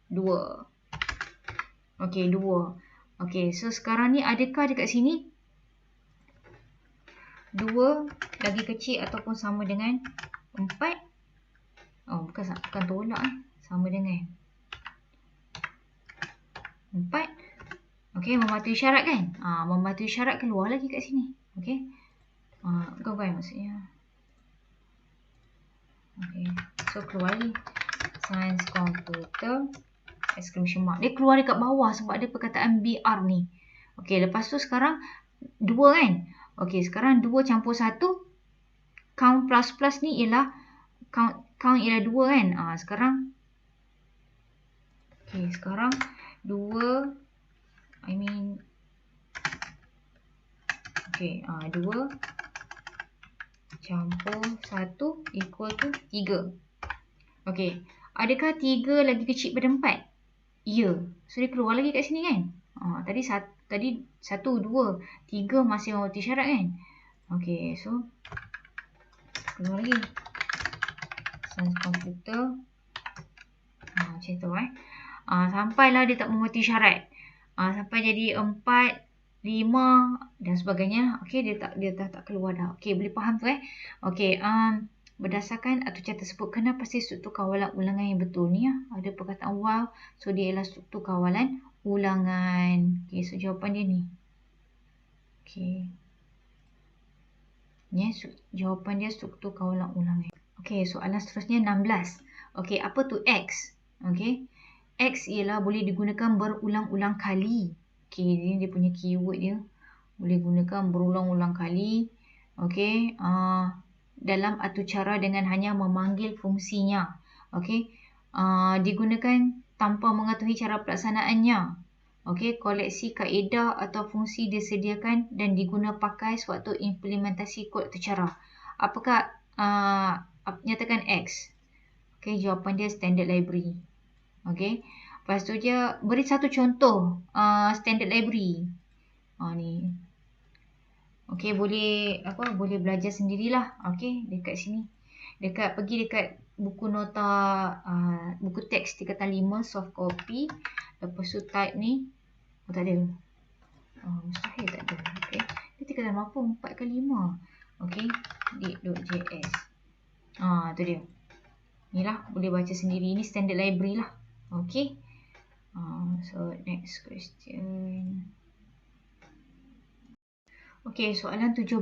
A: 2. Okey, 2. Okey, so sekarang ni adakah dekat sini 2 lagi kecil ataupun sama dengan 4? Bukan tolak sama dengan 4. Okey, mematuhi syarat kan? Mematuhi syarat keluar lagi kat sini. Okey. Bukan maksudnya. Okey, so keluar lagi science computer exclamation mark. Dia keluar dekat bawah sebab ada perkataan BR ni. Okey, lepas tu sekarang 2 kan? Okey, sekarang 2 campur 1. Count plus plus ni ialah count ialah 2 kan? Sekarang Okey, sekarang 2 2 campur 1 equal to 3. Okey, adakah 3 lagi kecil daripada 4? Ya. So dia keluar lagi kat sini kan? Tadi 1, 2, 3 masih mematuhi syarat kan? Okey, so keluar lagi. Sains komputer. Macam tu sampailah dia tak mematuhi syarat. Sampai jadi 4, 5 dan sebagainya. Okey, dia tak keluar dah. Okey, boleh faham tu Okey, berdasarkan aturan tersebut, kenapa pasti struktur kawalan ulangan yang betul ni ada perkataan while, so dia ialah struktur kawalan ulangan. Okey, so jawapan dia ni. Okey. Ni jawapan dia struktur kawalan ulangan. Okey, soalan seterusnya 16. Okey, apa tu X? Okey. X ialah boleh digunakan berulang-ulang kali. Okey, ini dia punya keyword dia. Boleh gunakan berulang-ulang kali. Okey, dalam atu cara dengan hanya memanggil fungsinya. Okey, digunakan tanpa mengetahui cara pelaksanaannya. Okey, koleksi kaedah atau fungsi disediakan dan diguna pakai sewaktu implementasi kod atau cara. Apakah nyatakan X? Okey, jawapan dia standard library. Okey, lepas tu dia beri satu contoh standard library. Ni. Okey, boleh belajar sendirilah. Okey, dekat sini. Pergi dekat buku nota buku teks tingkatan 5 soft copy. Lepas tu type ni. Tak ada. Mustahil tak ada. Okey. Dia tingkatan berapa? 4 ke 5. Okey, lit.js. Tu dia. Inilah boleh baca sendiri. Ini standard library lah. Okey. So next question. Okey, soalan 17.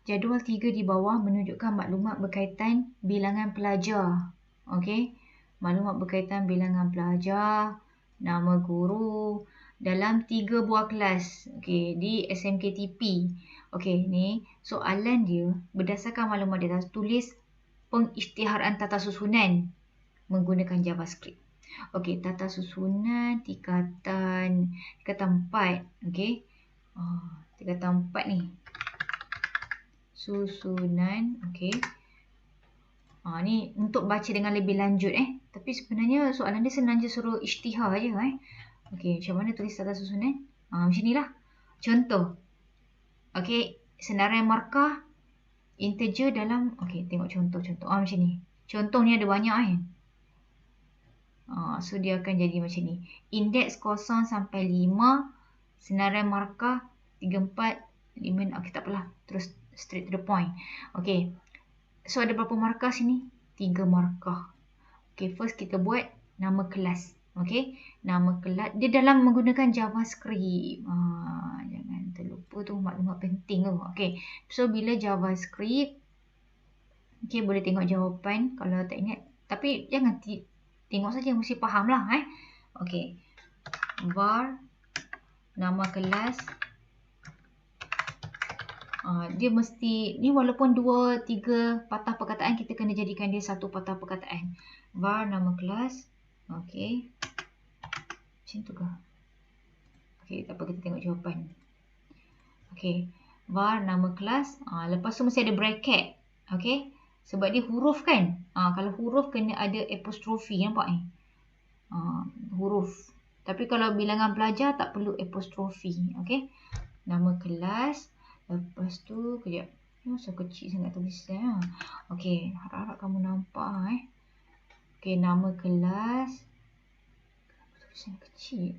A: Jadual 3 di bawah menunjukkan maklumat berkaitan bilangan pelajar. Okey. Maklumat berkaitan bilangan pelajar, nama guru dalam 3 buah kelas. Okey, di SMKTP. Okey, ni soalan dia berdasarkan maklumat dia tulis pengisytiharan tata susunan menggunakan JavaScript. Okey, tata susunan tingkatan 4. Okey. Tingkatan 4 ni. Susunan. Okey. Ni untuk baca dengan lebih lanjut Tapi sebenarnya soalan dia senang je, suruh isytihar je Okey, macam mana tulis tata susunan? Macam ni lah. Contoh. Okey, senarai markah integer dalam, okey, tengok contoh-contoh. Macam ni. Contoh ni ada banyak so dia akan jadi macam ni. Indeks 0 sampai 5, senarai markah 3, 4, 5. Okey, tak apalah. Terus straight to the point. Okey. So ada berapa markah sini? 3 markah. Okey, first kita buat nama kelas. Okey, nama kelas dia dalam menggunakan JavaScript. Jangan terlupa tu maklumat penting tu. Okey. So bila JavaScript, okey, boleh tengok jawapan kalau tak ingat. Tapi jangan tengok saja, mesti fahamlah Okey. Var nama kelas. Dia mesti ni walaupun 2, 3 patah perkataan, kita kena jadikan dia satu patah perkataan. Var nama kelas. Okey. Macam tu ke? Okey, tak apa, kita tengok jawapan. Okey. Var nama kelas. Lepas tu mesti ada bracket. Okey. Sebab dia huruf kan. Kalau huruf kena ada apostrofi, nampak ni? Huruf. Tapi kalau bilangan pelajar tak perlu apostrofi. Okey. Nama kelas. Lepas tu, kejap. Masa kecil sangat tulisan. Okey, harap-harap kamu nampak Okey, nama kelas. Tulisan kecil.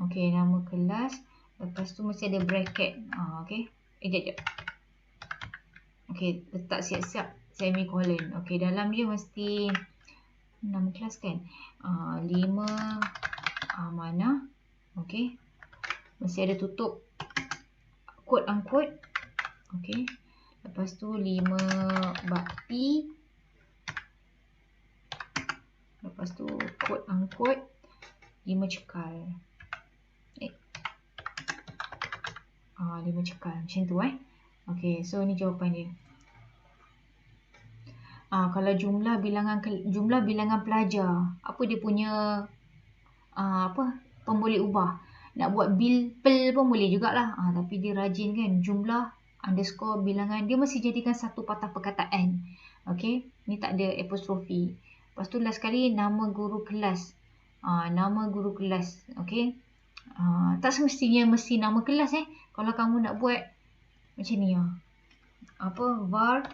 A: Okey, nama kelas. Lepas tu mesti ada bracket. Okey. Sekejap. Okey, letak siap-siap semicolon. Okey, dalam dia mesti nama kelas kan. 5 mana. Okey. Mesti ada tutup quote unquote. Okey. Lepas tu 5 bakti. Lepas tu quote unquote 5 cekal. 5 cekal. Macam tu Okey, so ni jawapan dia. Kalau jumlah bilangan pelajar, apa dia punya pemboleh ubah. Nak buat pel pun boleh jugalah. Tapi dia rajin kan, jumlah underscore bilangan dia mesti jadikan satu patah perkataan. Okey, ni tak ada apostrofi. Lepas tu last sekali nama guru kelas. Nama guru kelas. Okey. Tak semestinya mesti nama kelas Kalau kamu nak buat macam ni var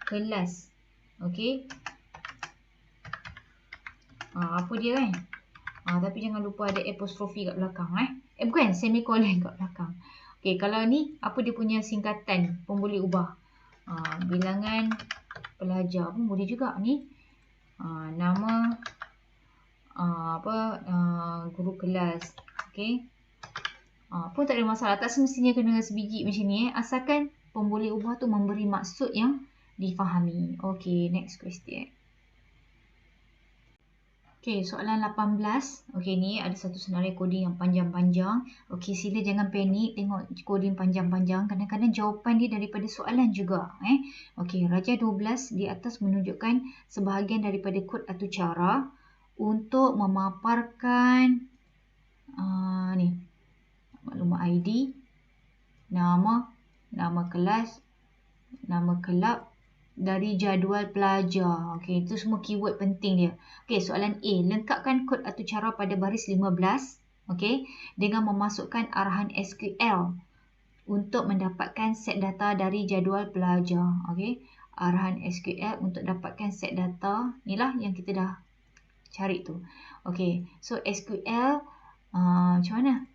A: kelas. Okey. Apa dia kan? Tapi jangan lupa ada apostrofi kat belakang bukan, semicolon kat belakang. Okey, kalau ni apa dia punya singkatan pemboleh ubah. Bilangan pelajar pun boleh juga ni. Nama guru kelas. Okey. Pun tak ada masalah. Tak semestinya kena sebiji macam ni asalkan pemboleh ubah tu memberi maksud yang difahami. Okey, next question. Okey, soalan 18. Okey, ni ada satu senarai coding yang panjang-panjang. Okey, sila jangan panik tengok coding panjang-panjang. Kadang-kadang jawapan dia daripada soalan juga. Okey, Raja 12 di atas menunjukkan sebahagian daripada kod atau cara untuk memaparkan ni maklumat ID, nama kelas, nama kelab dari jadual pelajar. Okey, itu semua keyword penting dia. Okey, soalan A. Lengkapkan kod atau cara pada baris 15. Okey, dengan memasukkan arahan SQL untuk mendapatkan set data dari jadual pelajar. Okey, arahan SQL untuk dapatkan set data. Inilah yang kita dah cari tu. Okey, so SQL macam mana?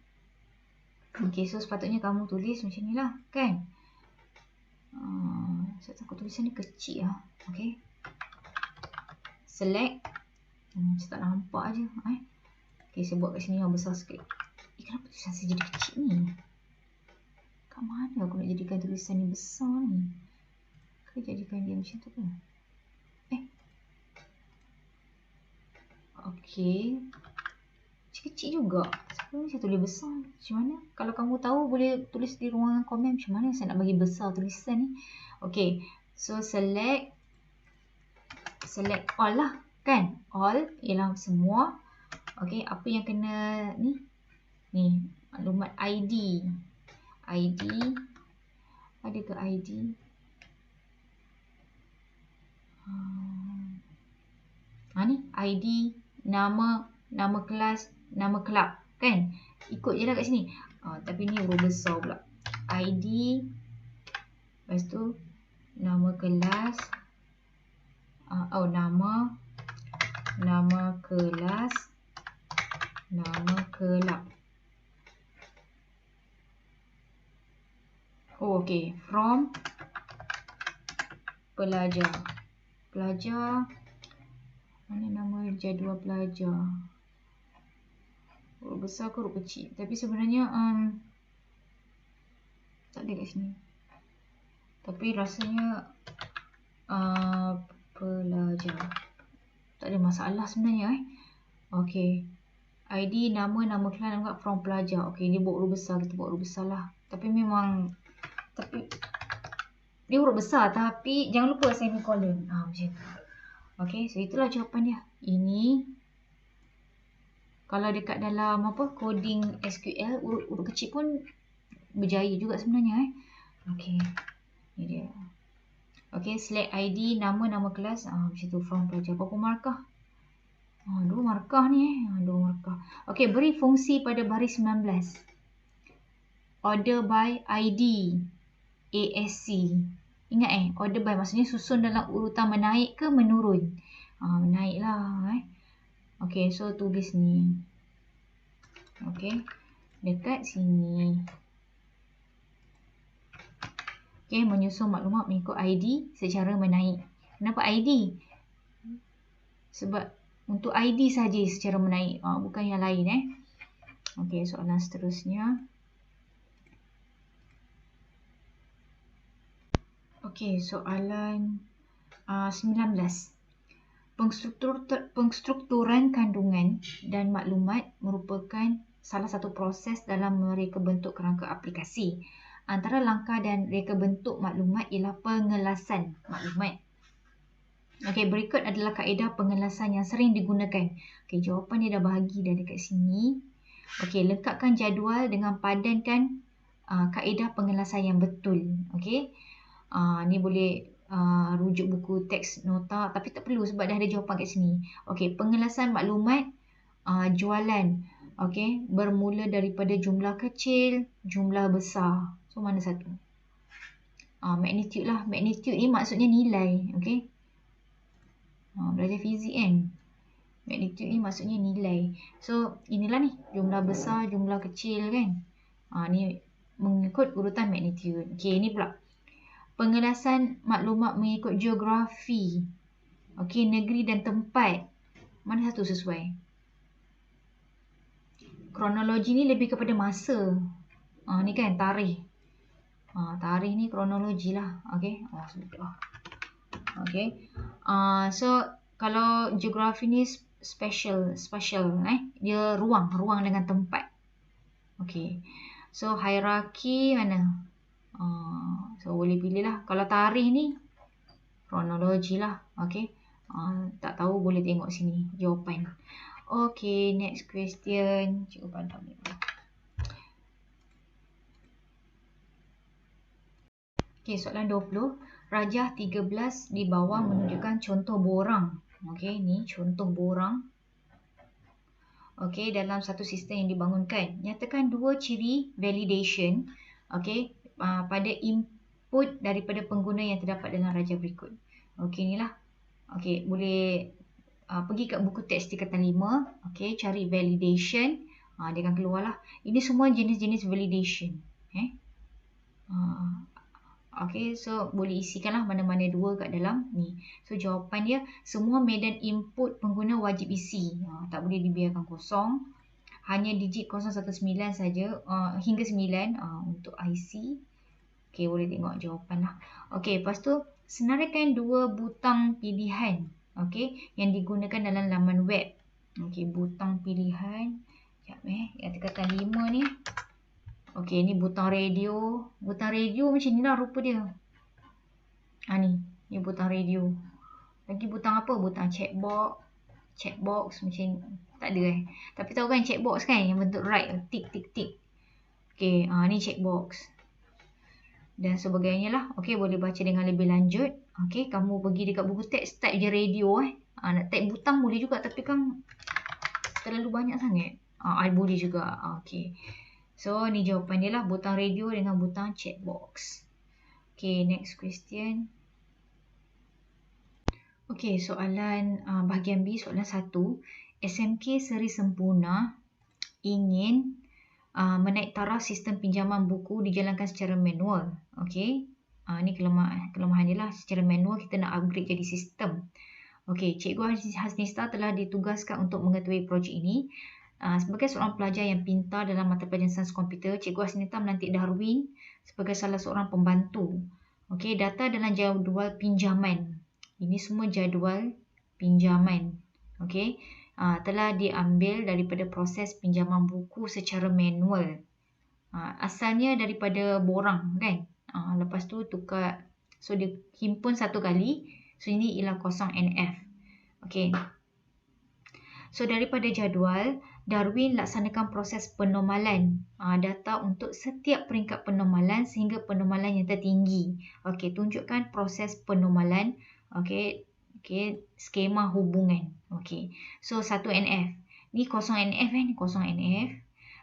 A: Okey, so sepatutnya kamu tulis macam ni lah kan? Saya takut tulisan ni kecil lah. Okey. Select. Saya tak nampak je. Okey, saya buat kat sini yang besar sikit. Kenapa tulisan saya jadi kecil ni? Kat mana aku nak jadikan tulisan ni besar ni? Ke jadikan dia macam tu ke? Okey. Kecil juga. Sebelum ni saya tulis besar. Macam mana? Kalau kamu tahu boleh tulis di ruangan komen macam mana saya nak bagi besar tulisan ni. Okey. So select all lah kan? All ialah semua. Okey, apa yang kena ni? Ni, maklumat ID. ID. Ada ke ID? Ni ID, nama kelas, nama kelab kan? Ikut je lah kat sini. Tapi ni huruf besar pula. ID. Lepas tu nama kelas. Nama kelas, nama kelab. Okey, from pelajar. Mana nama jadual pelajar? Huruf besar ke huruf kecil? Tapi sebenarnya tak ada kat sini. Tapi rasanya pelajar. Tak ada masalah sebenarnya Okey. ID, nama kelas, nama from pelajar. Okey, dia buat huruf besar, kita buat huruf besar lah. Tapi dia huruf besar tapi jangan lupa semicolon. Macam tu. Okey, so itulah jawapan dia. Ini kalau dekat dalam coding SQL, huruf kecil pun berjaya juga sebenarnya Okey. Ni dia. Okey, select ID, nama kelas. Macam tu, from pelajar. Berapa markah? 2 markah ni 2 markah. Okey, beri fungsi pada baris 19. Order by ID. ASC. Ingat order by maksudnya susun dalam urutan menaik ke menurun. Menaik lah Okey, so tulis ni. Okey, dekat sini. Okey, menyusun maklumat mengikut ID secara menaik. Kenapa ID? Sebab untuk ID saja secara menaik, bukan yang lain Okey, soalan seterusnya. Okey, soalan 19. Pengstrukturan kandungan dan maklumat merupakan salah satu proses dalam mereka bentuk kerangka aplikasi. Antara langkah dan reka bentuk maklumat ialah pengelasan maklumat. Okey, Okey, berikut adalah kaedah pengelasan yang sering digunakan. Okey, jawapan dia dah bahagi dah dekat sini. Okey, lengkapkan jadual dengan padankan kaedah pengelasan yang betul. Okey. Ni boleh rujuk buku teks nota tapi tak perlu sebab dah ada jawapan kat sini. Okey, pengelasan maklumat jualan. Okey, bermula daripada jumlah kecil, jumlah besar. So mana satu? Magnitude lah. Magnitude ni maksudnya nilai. Okey. Belajar fizik kan. Magnitude ni maksudnya nilai. So inilah ni jumlah besar, jumlah kecil kan. Ni mengikut urutan magnitude. Okey, ni pula pengelasan maklumat mengikut geografi. Okey, negeri dan tempat. Mana satu sesuai? Kronologi ni lebih kepada masa. Ni kan tarikh. Tarikh ni kronologi lah. Okey. Sudah. Okey. So kalau geografi ni spatial, dia ruang dengan tempat. Okey. So hierarki mana? So boleh pilih lah. Kalau tarikh ni kronologi lah. Okey. Tak tahu boleh tengok sini jawapan. Okey, next question. Cikgu padam ni. Okey, soalan 20. Rajah 13 di bawah menunjukkan contoh borang. Okey, ni contoh borang. Okey, dalam satu sistem yang dibangunkan. Nyatakan dua ciri validation. Okey, pada input daripada pengguna yang terdapat dalam rajah berikut. Okey, inilah. Okey, boleh pergi kat buku teks tingkatan 5. Okey, cari validation. Dia akan keluar lah. Ini semua jenis-jenis validation. Okey, so boleh isikanlah mana-mana dua kat dalam ni. So jawapan dia, semua medan input pengguna wajib isi. Tak boleh dibiarkan kosong. Hanya digit 019 saja hingga 9 untuk IC. Okey, boleh tengok jawapan lah. Okey, lepas tu senaraikan dua butang pilihan. Okey, yang digunakan dalam laman web. Okey, butang pilihan. Sekejap yang tingkatan 5 ni. Okey, ni butang radio. Butang radio macam ni lah rupa dia. Ni butang radio. Lagi butang apa? Butang checkbox. Checkbox macam tak ada Tapi tahu kan checkbox kan yang bentuk right, tick tick tick. Okey, ni checkbox. Dan sebagainya lah. Okey, boleh baca dengan lebih lanjut. Okey, kamu pergi dekat buku teks, type je radio nak type butang boleh juga tapi kan terlalu banyak sangat. Boleh juga. Okey. So, ni jawapan dia lah. Butang radio dengan butang checkbox. Okay, next question. Okay, soalan bahagian B, soalan 1. SMK Seri Sempurna ingin menaik taraf sistem pinjaman buku dijalankan secara manual. Okay. Ni kelemahan dia lah. Secara manual kita nak upgrade jadi sistem. Okay, Cikgu Hasnista telah ditugaskan untuk mengetahui projek ini. Sebagai seorang pelajar yang pintar dalam mata pelajaran sains komputer, Cikgu Hasnita melantik Darwin sebagai salah seorang pembantu. Okey, data dalam jadual pinjaman. Ini semua jadual pinjaman. Okey, telah diambil daripada proses pinjaman buku secara manual. Asalnya daripada borang kan. Lepas tu tukar, so dia himpun satu kali. So ini ialah kosong NF. Okey. So daripada jadual, Darwin laksanakan proses penormalan data untuk setiap peringkat penormalan sehingga penormalan yang tertinggi. Okey, tunjukkan proses penormalan. Okey, skema hubungan. Okey. So 1NF. Ni 0NF ni 0NF.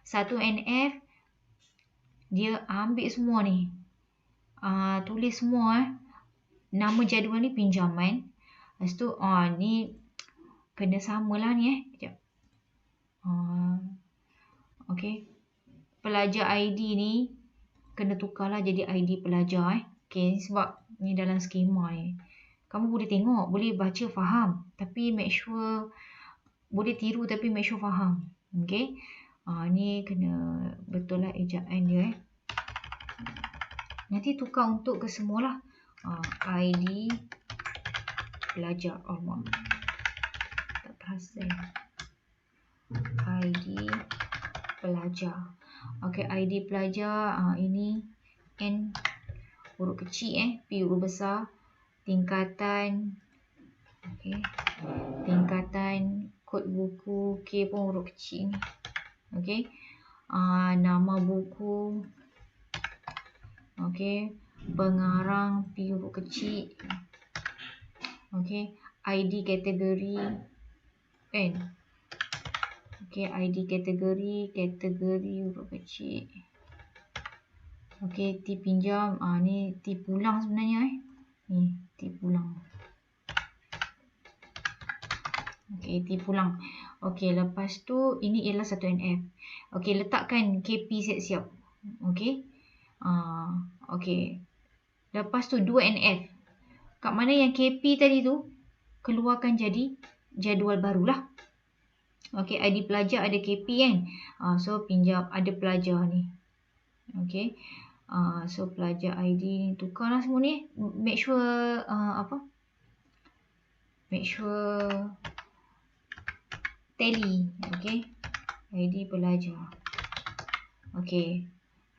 A: 1NF dia ambil semua ni. Tulis semua nama jadual ni pinjaman. Lepas tu ni kena samalah ni Sekejap. Okey. Pelajar ID ni kena tukarlah jadi ID pelajar Okey, sebab ni dalam skema ni. Kamu boleh tengok, boleh baca faham, tapi make sure boleh tiru tapi make sure faham. Okey. Ni kena betul lah ejaan dia Nanti tukar untuk ke semualah. ID pelajar. Tak perasan. ID pelajar. Okey, ID pelajar ini N huruf kecil P huruf besar, tingkatan Okey. Tingkatan kod buku K pun huruf kecil ni. Okey. Nama buku. Okey. Pengarang P huruf kecil. Okey. ID kategori N. Okey, ID kategori huruf kecil. Okey, T pinjam. Ni T pulang sebenarnya Ni T pulang. Okey, T pulang. Okey, lepas tu ini ialah 1NF. Okey, letakkan KP siap-siap. Okey. Okey. Lepas tu 2NF. Kat mana yang KP tadi tu keluarkan jadi jadual barulah. Okey, ID pelajar ada KP kan. So pinjam ada pelajar ni. Okey. So pelajar ID ni tukarlah semua ni. Make sure Make sure tally. Okey. ID pelajar. Okey.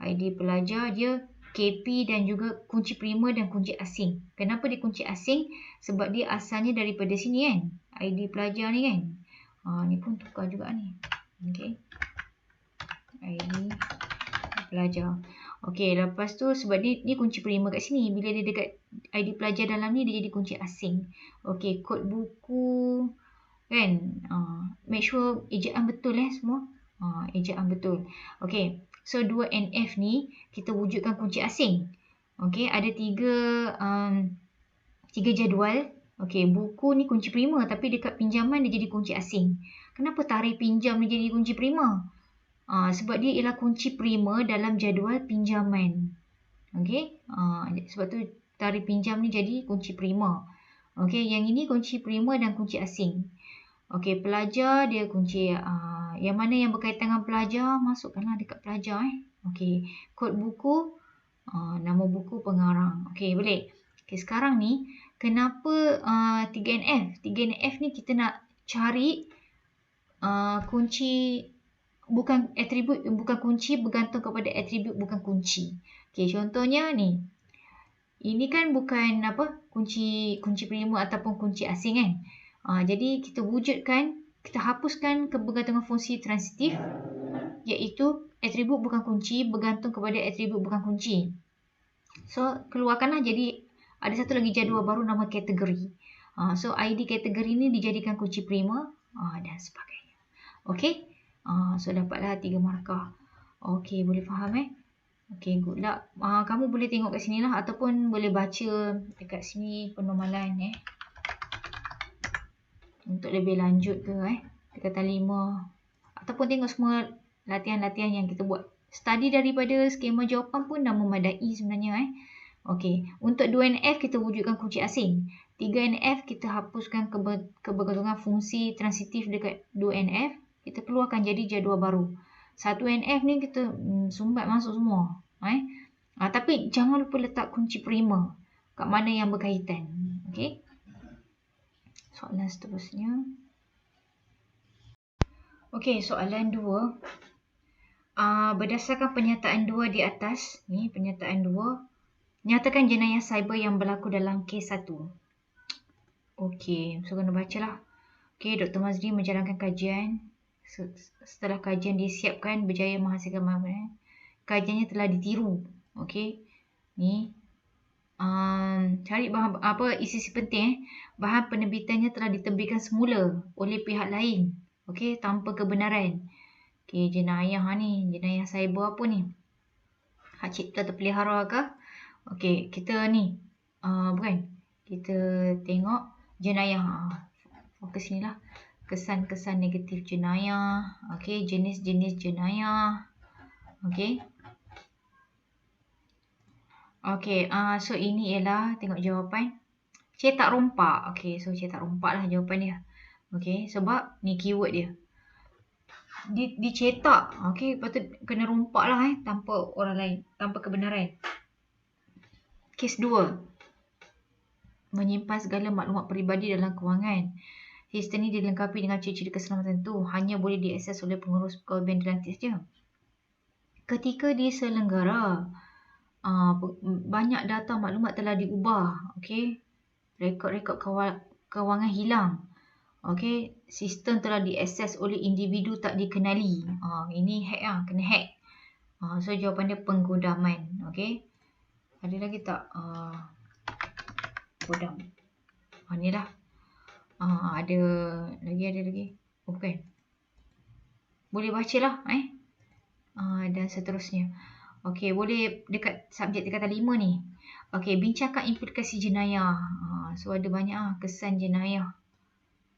A: ID pelajar dia KP dan juga kunci prima dan kunci asing. Kenapa dia kunci asing? Sebab dia asalnya daripada sini kan. ID pelajar ni kan. Ni pun tukar juga ni. Okey. ID pelajar. Okey, lepas tu sebab ni kunci prima kat sini. Bila dia dekat ID pelajar dalam ni, dia jadi kunci asing. Okey, kod buku kan. Make sure ejaan betul semua. Ejaan betul. Okey, so 2NF ni kita wujudkan kunci asing. Okey, ada tiga jadual. Okey, buku ni kunci prima tapi dekat pinjaman dia jadi kunci asing. Kenapa tarikh pinjam ni jadi kunci prima? Sebab dia ialah kunci prima dalam jadual pinjaman. Okey, sebab tu tarikh pinjam ni jadi kunci prima. Okey, yang ini kunci prima dan kunci asing. Okey, pelajar dia kunci yang mana yang berkaitan dengan pelajar, masukkanlah dekat pelajar Okey, kod buku, nama buku pengarang. Okey, boleh. Okey, sekarang ni kenapa 3NF? 3NF ni kita nak cari kunci bukan atribut, bukan kunci bergantung kepada atribut bukan kunci. Okey, contohnya ni. Ini kan bukan kunci prima ataupun kunci asing kan. Jadi kita wujudkan, kita hapuskan kebergantungan fungsi transitif iaitu atribut bukan kunci bergantung kepada atribut bukan kunci. So keluarkanlah jadi ada satu lagi jadual baru nama kategori. So ID kategori ni dijadikan kunci prima dan sebagainya. Okey. So dapatlah 3 markah. Okey, boleh faham Okey, good luck. Kamu boleh tengok kat sini lah ataupun boleh baca dekat sini penormalan untuk lebih lanjut ke tingkatan 5 ataupun tengok semua latihan-latihan yang kita buat. Study daripada skema jawapan pun dah memadai sebenarnya Okey, untuk 2NF kita wujudkan kunci asing. 3NF kita hapuskan kebergantungan fungsi transitif dekat 2NF. Kita keluarkan jadi jadual baru. 1NF ni kita sumbat masuk semua. Tapi jangan lupa letak kunci prima kat mana yang berkaitan. Okey. Soalan seterusnya. Okey, soalan 2. Berdasarkan pernyataan 2 di atas, ni pernyataan 2, nyatakan jenayah cyber yang berlaku dalam kes 1. Okey, so kena bacalah. Okey, Dr. Mazri menjalankan kajian. Setelah kajian disiapkan, berjaya menghasilkan maklumat. Kajiannya telah ditiru. Okey. Ni cari bahan isi penting bahan penerbitannya telah diterbitkan semula oleh pihak lain. Okey, tanpa kebenaran. Okey, jenayah ni, jenayah cyber apa ni? Hak cipta terpelihara ke? Okey, kita ni bukan. Kita tengok jenayah. Fokus ni lah. Kesan-kesan negatif jenayah. Okey, jenis-jenis jenayah. Okey. Okey, so ini ialah tengok jawapan. Cetak rompak. Okey, so cetak rompak lah jawapan dia. Okey, sebab ni keyword dia. Dicetak. Okey, patut kena rompak lah tanpa orang lain, tanpa kebenaran. Kes 2. Menyimpan segala maklumat peribadi dalam kewangan. Sistem ini dilengkapi dengan ciri-ciri keselamatan itu hanya boleh diakses oleh pengurus pegawai Bandilantis je. Ketika diselenggara, banyak data maklumat telah diubah. Okey, rekod-rekod kewangan hilang. Okey, sistem telah diakses oleh individu tak dikenali. Ini hack lah, kena hack. So jawapan dia penggodaman. Okey. Ada lagi tak? Godam. Ni lah. Ada lagi. Oh, bukan. Boleh baca lah. Dan seterusnya. Okey, boleh dekat subjek tingkatan 5 ni. Okey, bincangkan implikasi jenayah. So ada banyak kesan jenayah.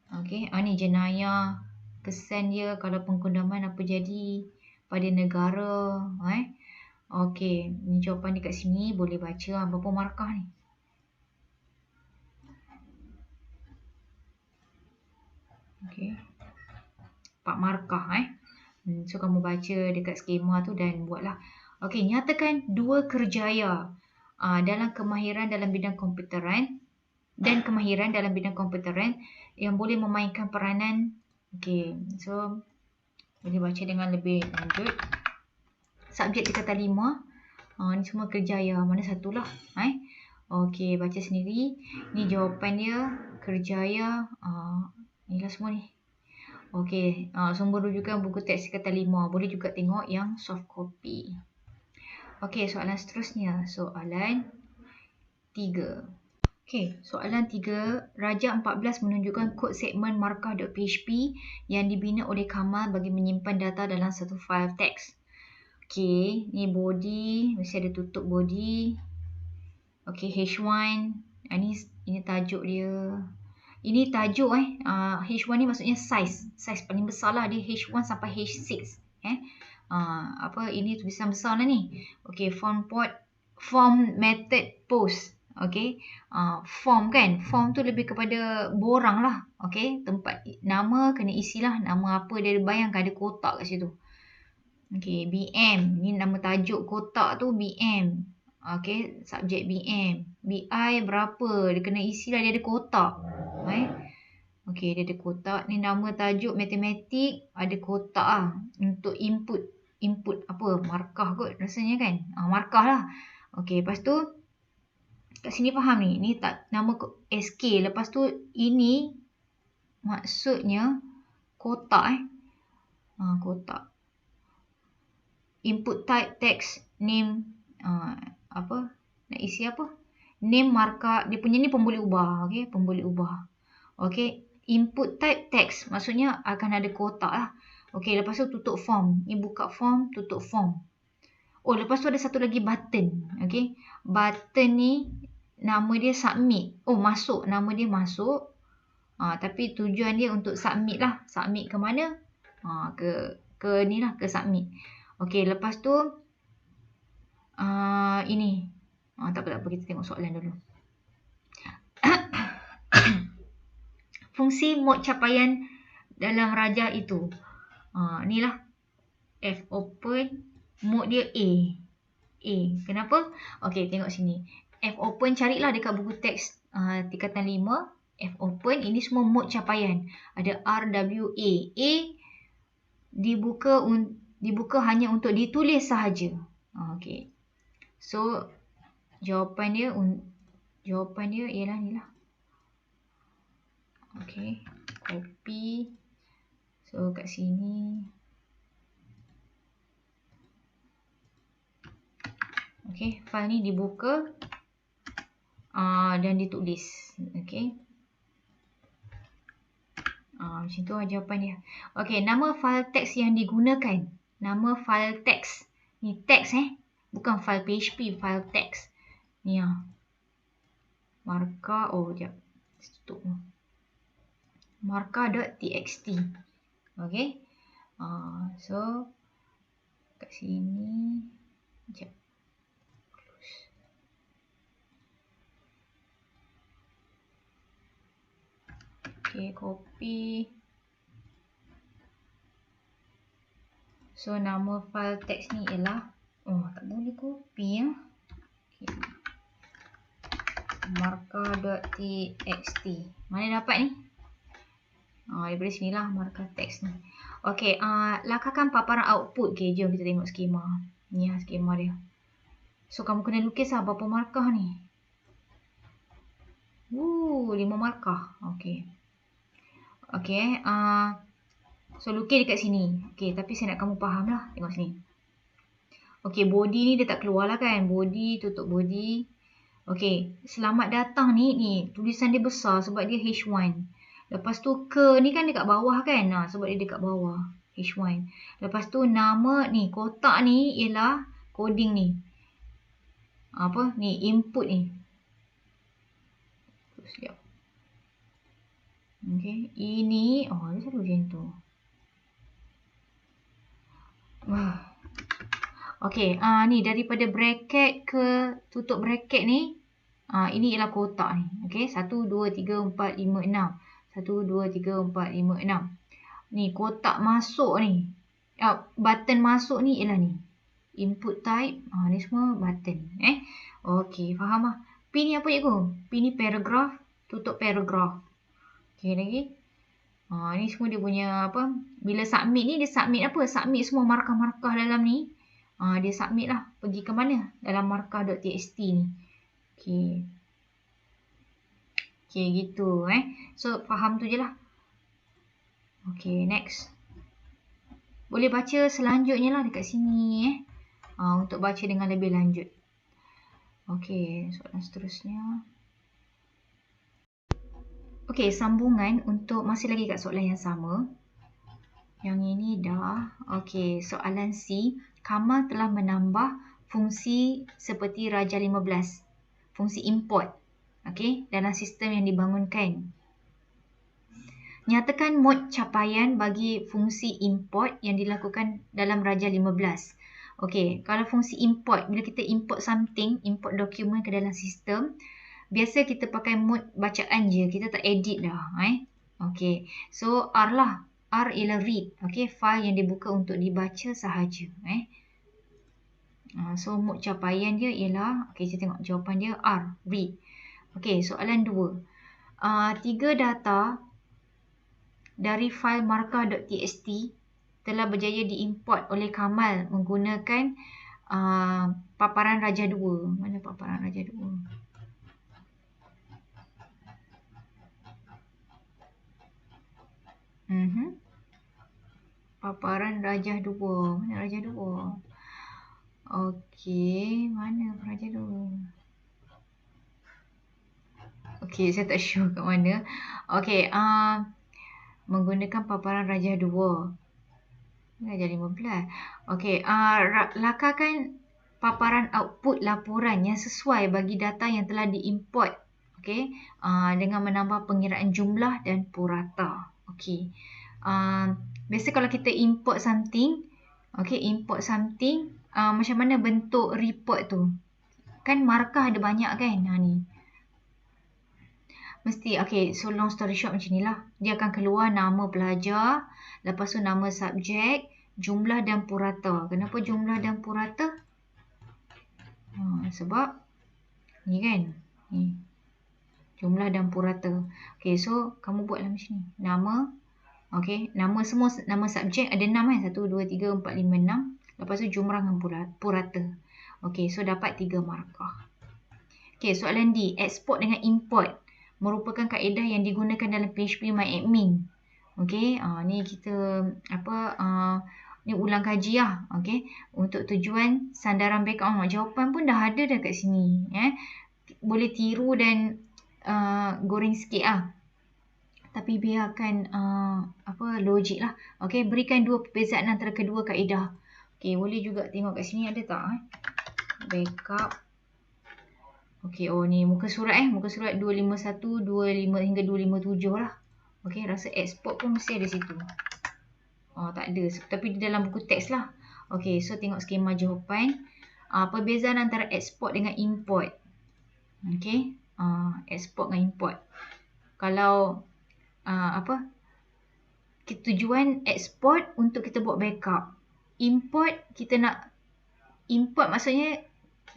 A: Okey, ni jenayah, kesan dia kalau penggodaman apa jadi pada negara. Okey, ni jawapan dekat sini boleh baca berapa markah ni. Okey. 4 markah So kamu baca dekat skema tu dan buatlah. Okey, nyatakan 2 kerjaya dalam kemahiran dalam bidang komputeran dan kemahiran dalam bidang komputeran yang boleh memainkan peranan. Okey, so boleh baca dengan lebih lanjut. Subjek tingkatan 5. Ni semua kerjaya. Mana satulah. Okey, baca sendiri. Ni jawapan dia. Kerjaya. Inilah semua ni. Okey, sumber rujukan buku teks tingkatan 5. Boleh juga tengok yang soft copy. Okey, soalan seterusnya. Soalan 3. Okey, soalan 3. Raja 14 menunjukkan kod segmen markah.php yang dibina oleh Kamal bagi menyimpan data dalam satu fail teks. Okey, ni body, mesti ada tutup body. Okey, H1. Ini tajuk dia. Ini tajuk H1 ni maksudnya size paling besar lah, dia H1 sampai H6. Ini tulisan besar lah ni. Okey, form method post. Okey, form kan, form tu lebih kepada borang lah. Okey, tempat nama kena isilah nama apa dia, bayangkan ada kotak kat situ. Okey, BM, ni nama tajuk kotak tu BM. Okey, subjek BM. BI berapa, dia kena isilah, dia ada kotak. Okey, dia ada kotak. Ni nama tajuk matematik, ada kotak lah untuk input apa, markah kot rasanya kan. Markah lah. Okey, lepas tu kat sini faham ni. Ni tak nama SK. Lepas tu ini maksudnya kotak kotak. Input type text name apa? Nak isi apa? Name markah. Dia punya ni pun boleh ubah. Okey, pun boleh ubah. Okey, input type text maksudnya akan ada kotak lah. Okey, lepas tu tutup form. Ni buka form, tutup form. Oh, lepas tu ada satu lagi button. Okey. Button ni nama dia submit. Oh, masuk. Nama dia masuk. Tapi tujuan dia untuk submit lah. Submit ke mana? Ke ni lah, ke submit. Okey, lepas tu ini. Tak apa, kita tengok soalan dulu. Fungsi mod capaian dalam rajah itu. Ni lah. F open. Mod dia A. Kenapa? Okey, tengok sini. F open, carilah dekat buku teks tingkatan 5. F open, ini semua mod capaian. Ada RWA. A dibuka hanya untuk ditulis sahaja. Okey. So jawapan dia ialah ni lah. Okey, copy. So kat sini. Okey, file ni dibuka dan ditulis. Okey. Macam tu jawapan dia. Okey, nama file teks yang digunakan. Nama file teks. Ni teks bukan file PHP, file teks. Ni markah, sekejap. Tutup. Markah.txt. Okey. So kat sini. Sekejap. Okay, copy. So, nama file teks ni ialah, tak boleh copy Okay. Markah.txt. Mana dapat ni? Daripada sinilah markah teks ni. Okay, lakarkan paparan output. Okay, jom kita tengok skema. Ni skema dia. So, kamu kena lukis berapa markah ni. 5 markah. Okey. Okey, so lukis dekat sini. Okey, tapi saya nak kamu faham lah. Tengok sini. Okey, body ni dia tak keluar lah kan. Body, tutup body. Okey, selamat datang ni tulisan dia besar sebab dia H1. Lepas tu ke ni kan dekat bawah kan. Sebab dia dekat bawah. H1. Lepas tu nama ni, kotak ni ialah coding ni. Apa? Ni, input ni. Sekejap. Okey, ini, dia selalu macam tu. Okey, ni daripada bracket ke tutup bracket ni, ini ialah kotak ni. Okey, 1, 2, 3, 4, 5, 6. 1, 2, 3, 4, 5, 6. Ni kotak masuk ni. Button masuk ni ialah ni. Input type, ni semua button. Okey, faham lah. P ni apa cikgu? P ni paragraph, tutup paragraph. Okey lagi. Ni semua dia punya apa? Bila submit ni, dia submit apa? Submit semua markah-markah dalam ni. Dia submit lah. Pergi ke mana? Dalam markah.txt ni. Okey. Okey, gitu. So, faham tu je lah. Okey, next. Boleh baca selanjutnya lah dekat sini. Untuk baca dengan lebih lanjut. Okey, soalan seterusnya. Okey, sambungan untuk masih lagi kat soalan yang sama. Yang ini dah. Okey, soalan C. Kamal telah menambah fungsi seperti Raja 15. Fungsi import. Okey, dalam sistem yang dibangunkan. Nyatakan mod capaian bagi fungsi import yang dilakukan dalam Raja 15. Okey, kalau fungsi import, bila kita import something, import dokumen ke dalam sistem, biasa kita pakai mod bacaan je, kita tak edit dah. Okey, so R lah. R ialah read. Okey, file yang dibuka untuk dibaca sahaja. So mod capaian dia ialah, okey, kita tengok jawapan dia R, read. Okey, soalan 2. 3 data dari file markah.txt telah berjaya diimport oleh Kamal menggunakan paparan Raja 2. Mana paparan Raja 2? Paparan Raja 2. Mana Raja 2? Okey, mana Raja 2? Okey, saya tak sure kat mana. Okey, menggunakan paparan Raja 2. Raja 15. Okey, lakarkan paparan output laporan yang sesuai bagi data yang telah diimport. Okey, dengan menambah pengiraan jumlah dan purata. Okey. Biasa kalau kita import something, import something, macam mana bentuk report tu? Kan markah ada banyak kan? Ni. Mesti, so long story short macam ni lah. Dia akan keluar nama pelajar, lepas tu nama subjek, jumlah dan purata. Kenapa jumlah dan purata? Sebab ni kan, ni. Jumlah dan purata. So kamu buatlah macam ni. Nama, nama semua, nama subjek ada 6 1, 2, 3, 4, 5, 6. Lepas tu jumlah dan purata. So dapat 3 markah. Soalan D. Export dengan import merupakan kaedah yang digunakan dalam PHP MyAdmin. Ni kita ni ulang kaji lah. Untuk tujuan sandaran backup. Jawapan pun dah ada dah kat sini. Boleh tiru dan goreng sikit lah. Tapi biarkan logik lah. Berikan 2 perbezaan antara kedua kaedah. Boleh juga tengok kat sini ada tak? Backup. Ni muka surat muka surat 251, 25 hingga 257 lah. Rasa export pun mesti ada situ. Tak ada. Tapi di dalam buku teks lah. So tengok skema jawapan. Perbezaan antara export dengan import. Export dengan import. Kalau tujuan export untuk kita buat backup. Import, kita nak import maksudnya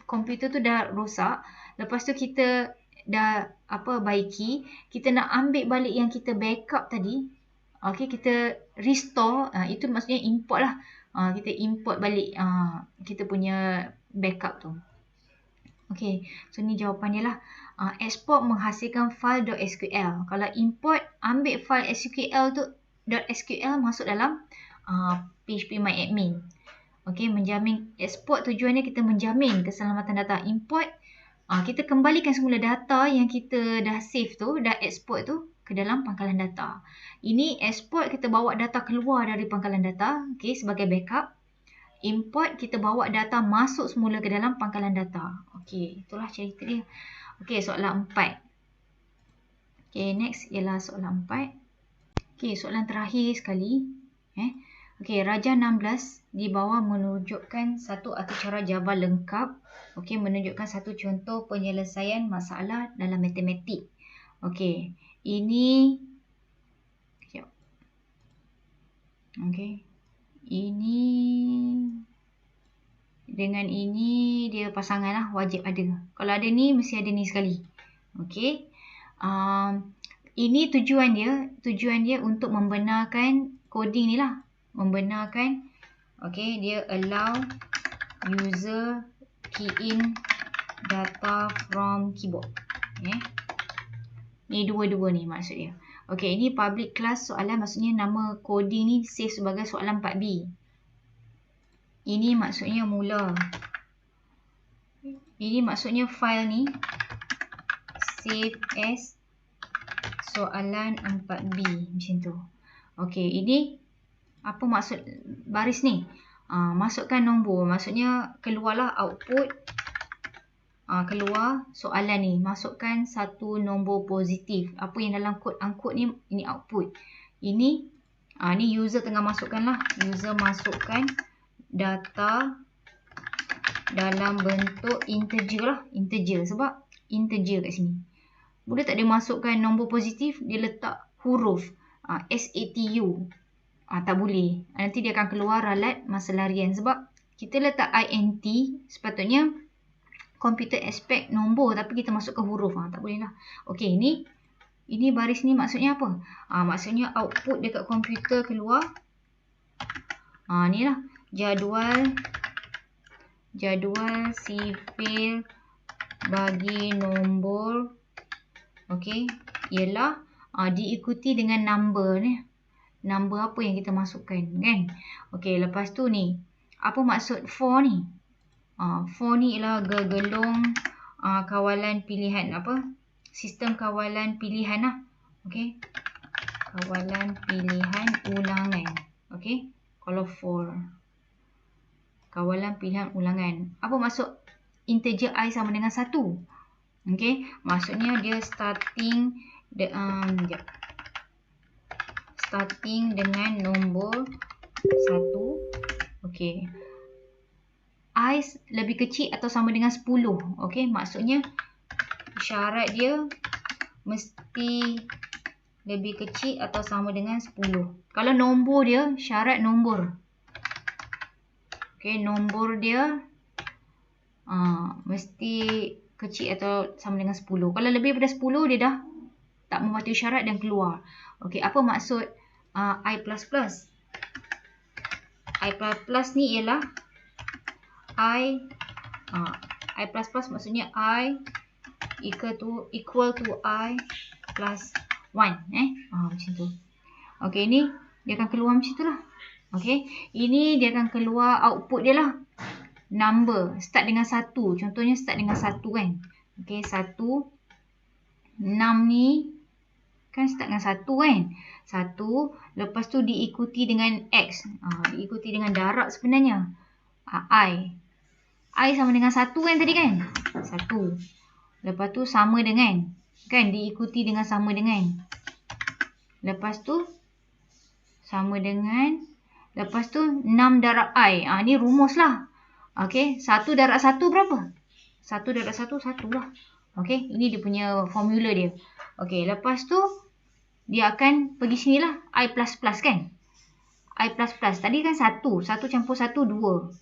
A: komputer tu dah rosak. Lepas tu kita dah baiki, kita nak ambil balik yang kita backup tadi. Kita restore, itu maksudnya import lah. Kita import balik kita punya backup tu. So ni jawapan dia lah. Export menghasilkan file .sql. Kalau import, ambil file SQL tu .sql masuk dalam phpMyAdmin. Okey, menjamin export tujuannya kita menjamin keselamatan data. Import, kita kembalikan semula data yang kita dah save tu, dah export tu ke dalam pangkalan data. Ini export, kita bawa data keluar dari pangkalan data, okey, sebagai backup. Import, kita bawa data masuk semula ke dalam pangkalan data. Okey, itulah cerita dia. Okey, soalan 4. Okey, next ialah soalan 4. Okey, soalan terakhir sekali. Okey, Raja 16 di bawah menunjukkan satu atau cara jabar lengkap. Okey, menunjukkan satu contoh penyelesaian masalah dalam matematik. Okey, ini okey. Ini dengan ini dia pasangan lah, wajib ada. Kalau ada ni, mesti ada ni sekali. Okey. Ini tujuan dia untuk membenarkan coding ni lah. Membenarkan, okey, dia allow user key in data from keyboard. Ni dua-dua ni maksud dia. Okey, ini public class soalan, maksudnya nama coding ni save sebagai soalan 4B. Ini maksudnya mula. Ini maksudnya file ni save as soalan 4B macam tu. Okey, ini apa maksud baris ni? Masukkan nombor, maksudnya keluarlah output, keluar soalan ni, masukkan satu nombor positif. Apa yang dalam kod angkut ni, ini output. Ini ni user tengah masukkan lah. User masukkan data dalam bentuk integer lah. Integer, sebab integer kat sini. Boleh tak dia masukkan nombor positif, dia letak huruf SATU? Tak boleh. Nanti dia akan keluar ralat masa larian. Sebab kita letak INT, sepatutnya computer expect nombor, tapi kita masukkan huruf. Tak boleh lah. Okey, ini baris ni maksudnya apa? Maksudnya output dekat komputer keluar. Ni lah. Jadual sifil bagi nombor. Okey, ialah diikuti dengan number ni. Number apa yang kita masukkan, kan? Okey, lepas tu ni, apa maksud for ni? For ni ialah gegelung kawalan pilihan, apa? Sistem kawalan pilihan lah. Okey, kawalan pilihan ulangan. Okey, kalau for kawalan pilihan ulangan, apa maksud integer I sama dengan 1? Okey, maksudnya dia starting dengan nombor 1. Okey, I lebih kecil atau sama dengan 10. Okey, maksudnya syarat dia mesti lebih kecil atau sama dengan 10. Kalau nombor dia, syarat nombor. Okey, nombor dia mesti kecil atau sama dengan 10. Kalau lebih daripada 10, dia dah tak mematuhi syarat dan keluar. Okey, apa maksud I++? I++ ni ialah I maksudnya I equal to I plus 1. Macam tu. Okey, ni dia akan keluar macam tu lah. Okey, ini dia akan keluar output dia lah. Number start dengan 1. Contohnya start dengan 1 kan. Okey, 1. 6 ni kan start dengan 1 kan. 1. Lepas tu diikuti dengan X. Diikuti dengan darab sebenarnya. I sama dengan 1 kan tadi kan. 1. Lepas tu sama dengan. Kan diikuti dengan sama dengan. Lepas tu sama dengan. Lepas tu 6 darab I. Ni rumus lah. Okey, 1 darab 1 berapa? 1 darab 1, 1 lah. Okey, ini dia punya formula dia. Okey, lepas tu dia akan pergi sini lah. I++ kan? I++. Tadi kan 1. 1 campur 1, 2.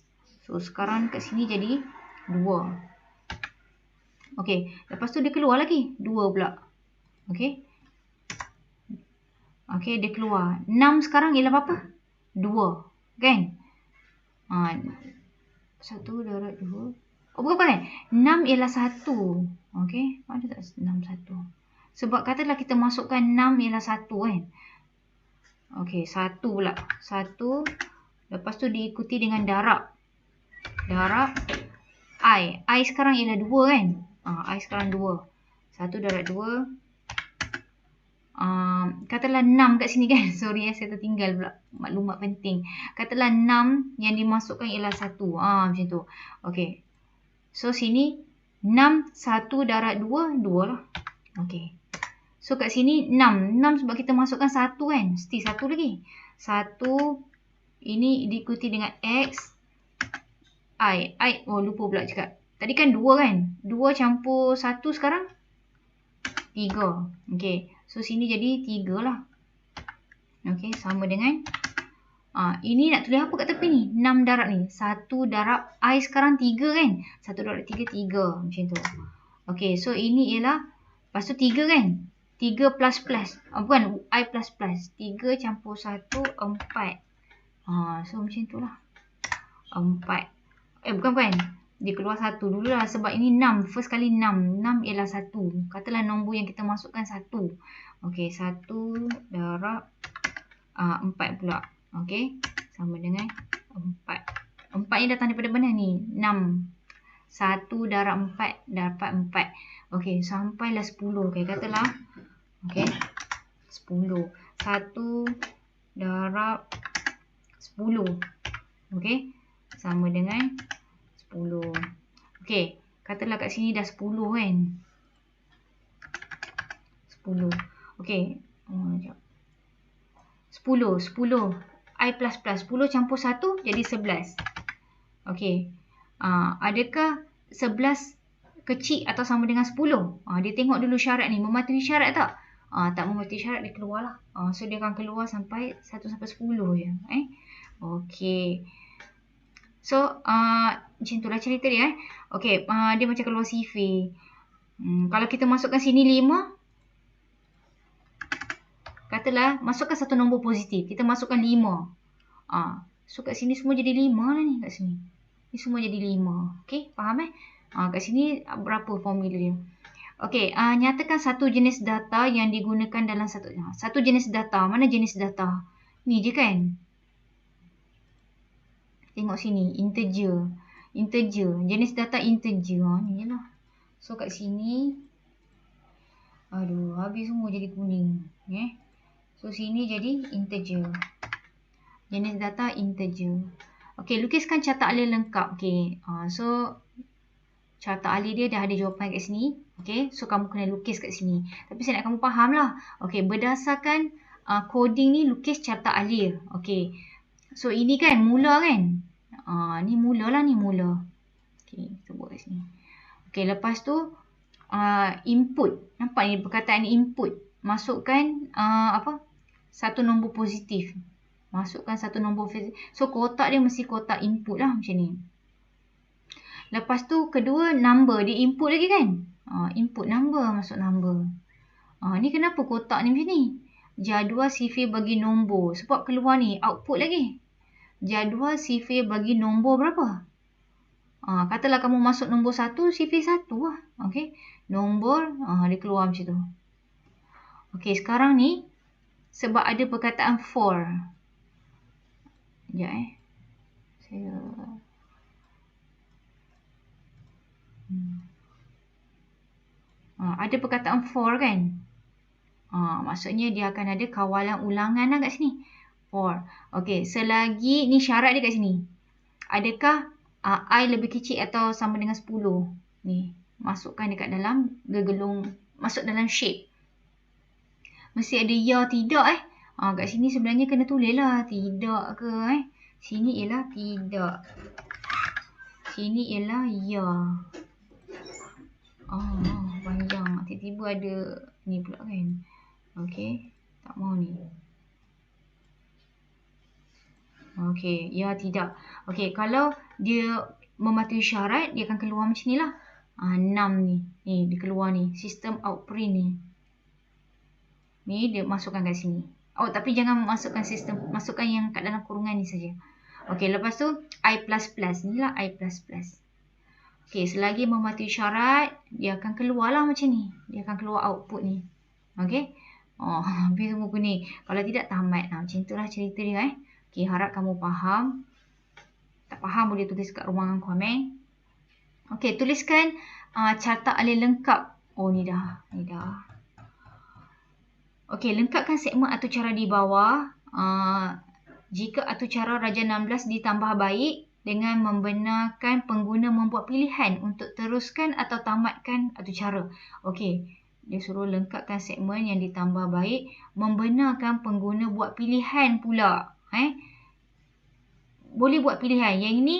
A: So, sekarang kat sini jadi 2. Okey, lepas tu dia keluar lagi. 2 pula. Okey. Okey, dia keluar. 6 sekarang ialah berapa? 2. Kan? 1 darab 2. Oh, bukan kan? 6 ialah 1. Okey, ada tak 6 1? Sebab katalah kita masukkan 6 ialah 1 kan. Okey, 1 pula. 1. Lepas tu diikuti dengan darab. Darab I. I sekarang ialah 2 kan. I sekarang 2. 1 darab 2. Katalah 6 kat sini kan. Sorry saya tertinggal pula maklumat penting. Katalah 6 yang dimasukkan ialah 1. Macam tu. Okey. So sini 6 1 darab 2 2 lah. Okey. So kat sini 6. 6 sebab kita masukkan 1 kan. Mesti 1 lagi. 1 ini diikuti dengan X I. Oh lupa pula cakap. Tadi kan 2 kan. 2 campur 1 sekarang 3. Okey. So sini jadi 3 lah. Okey, sama dengan ini nak tulis apa kat tepi ni? 6 darab ni. 1 darab I sekarang 3 kan? 1 darab 3 3 macam tu. Okey, so ini ialah lepas tu 3 kan? 3 plus plus. Bukan I plus plus. 3 campur 1 4. So macam tu lah. 4. Bukan. Dia keluar 1 dulu lah. Sebab ini 6. First kali 6. 6 ialah 1. Katalah nombor yang kita masukkan 1. Okey. 1 darab 4 pula. Okey. Sama dengan 4. 4 ni datang daripada mana ni? 6. 1 darab 4 dapat 4. Okey. Sampailah 10. Okey. Katalah. Okey. 10. 1 darab 10. Okey. Sama dengan 10. Okey. Katalah kat sini dah 10 kan. 10. Okey. 10. 10. I plus plus. 10 campur 1 jadi 11. Okey. Adakah 11 kecil atau sama dengan 10? Dia tengok dulu syarat ni. Mematuhi syarat tak? Tak mematuhi syarat, dia keluar lah. So dia akan keluar sampai 1 sampai 10 je. Okey. So, macam tu lah cerita dia. Okey, dia macam keluar sifir. Kalau kita masukkan sini 5. Katalah, masukkan satu nombor positif. Kita masukkan 5. So, kat sini semua jadi 5 lah ni. Kat sini. Ni semua jadi 5. Okey, faham kat sini berapa formula dia. Okey, nyatakan satu jenis data yang digunakan dalam satu jenis data. Mana jenis data? Ni je kan? Tengok sini, integer. Jenis data integer. Ni je lah. So, kat sini. Aduh, habis semua jadi kuning. So, sini jadi integer. Jenis data integer. Okey, lukiskan carta alir lengkap. Okey, so, carta alir dia dah ada jawapan kat sini. Okey, so kamu kena lukis kat sini. Tapi saya nak kamu faham lah. Okey, berdasarkan coding ni, lukis carta alir. Okey. So, ini kan mula kan? Ni mula lah, ni mula. Okey, kita buat kat sini. Okey, lepas tu input. Nampak ni perkataan input. Masukkan satu nombor positif. Masukkan satu nombor positif. So, kotak dia mesti kotak input lah macam ni. Lepas tu, kedua number. Dia input lagi kan? Input number, masuk number. Ni kenapa kotak ni macam ni? Jadual sifir bagi nombor. Sebab keluar ni, output lagi. Jadual sifir bagi nombor berapa? Katalah kamu masuk nombor 1, sifir 1 lah. Okey. Nombor, dia keluar macam tu. Okey, sekarang ni, sebab ada perkataan for. Sekejap Saya... ada perkataan for kan? Maksudnya dia akan ada kawalan ulangan lah kat sini. For. Okey, selagi ni syarat dia kat sini. Adakah I lebih kecil atau sama dengan 10? Ni, masukkan dekat dalam gegelung, masuk dalam shape. Mesti ada ya tidak kat sini sebenarnya kena tulis lah tidak ke Sini ialah tidak. Sini ialah ya. Panjang. Tiba-tiba ada ni pula kan. Okey, tak mau ni. Okey, ya tidak. Okey, kalau dia mematuhi syarat, dia akan keluar macam ni lah. 6 ni. Ni, dia keluar ni. Sistem outprint ni. Ni, dia masukkan kat sini. Tapi jangan masukkan sistem. Masukkan yang kat dalam kurungan ni saja. Okey, lepas tu, I++. Inilah I++. Okey, selagi mematuhi syarat, dia akan keluarlah macam ni. Dia akan keluar output ni. Okey. Habis semua kuning. Kalau tidak, tamat. Macam itulah cerita dia. Okey, harap kamu faham. Tak faham boleh tulis kat ruangan komen. Okey, tuliskan carta alih lengkap. Ni dah. Okey, lengkapkan segmen atau cara di bawah. Jika atau cara Raja 16 ditambah baik dengan membenarkan pengguna membuat pilihan untuk teruskan atau tamatkan atau cara. Okey, dia suruh lengkapkan segmen yang ditambah baik, membenarkan pengguna buat pilihan pula. Boleh buat pilihan. Yang ini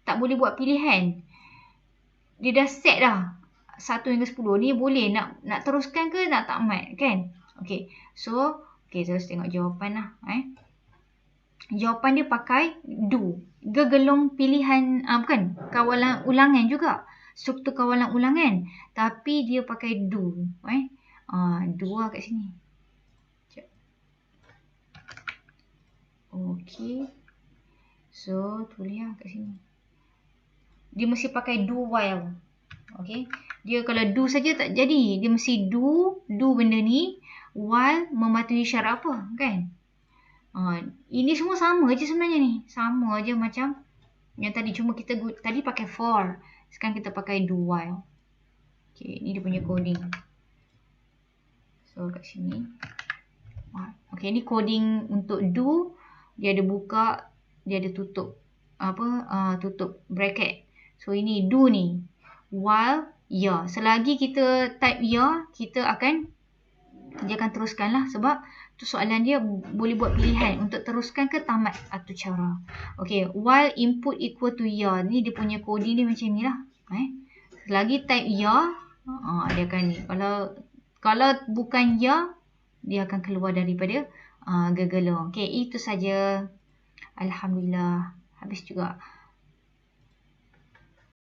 A: tak boleh buat pilihan. Dia dah set dah 1 hingga 10. Ni boleh nak teruskan ke nak tamat kan? Okey. So, terus tengok jawapan lah. Jawapan dia pakai do. Gegelung pilihan, bukan, kawalan ulangan juga. Struktur kawalan ulangan. Tapi dia pakai do. Do lah kat sini. Sekejap. Okey. So, tulis lah kat sini. Dia mesti pakai do while. Okey. Dia kalau do saja tak jadi. Dia mesti do benda ni while mematuhi syarat apa, kan? Ini semua sama je sebenarnya ni. Sama je macam yang tadi. Cuma kita tadi pakai for. Sekarang kita pakai do while. Okey, ni dia punya coding. So, kat sini. Okey, ni coding untuk do. Dia ada buka, dia ada tutup. Tutup bracket. So, ini do ni. While, ya. Selagi kita type ya, dia akan teruskan lah. Sebab tu soalan dia boleh buat pilihan untuk teruskan ke tamat atau cara. Okey, while input equal to ya. Ni dia punya coding dia macam ni lah. Selagi type ya, dia akan ni. Kalau bukan ya, dia akan keluar daripada gegelung. Okey, itu saja. Alhamdulillah. Habis juga.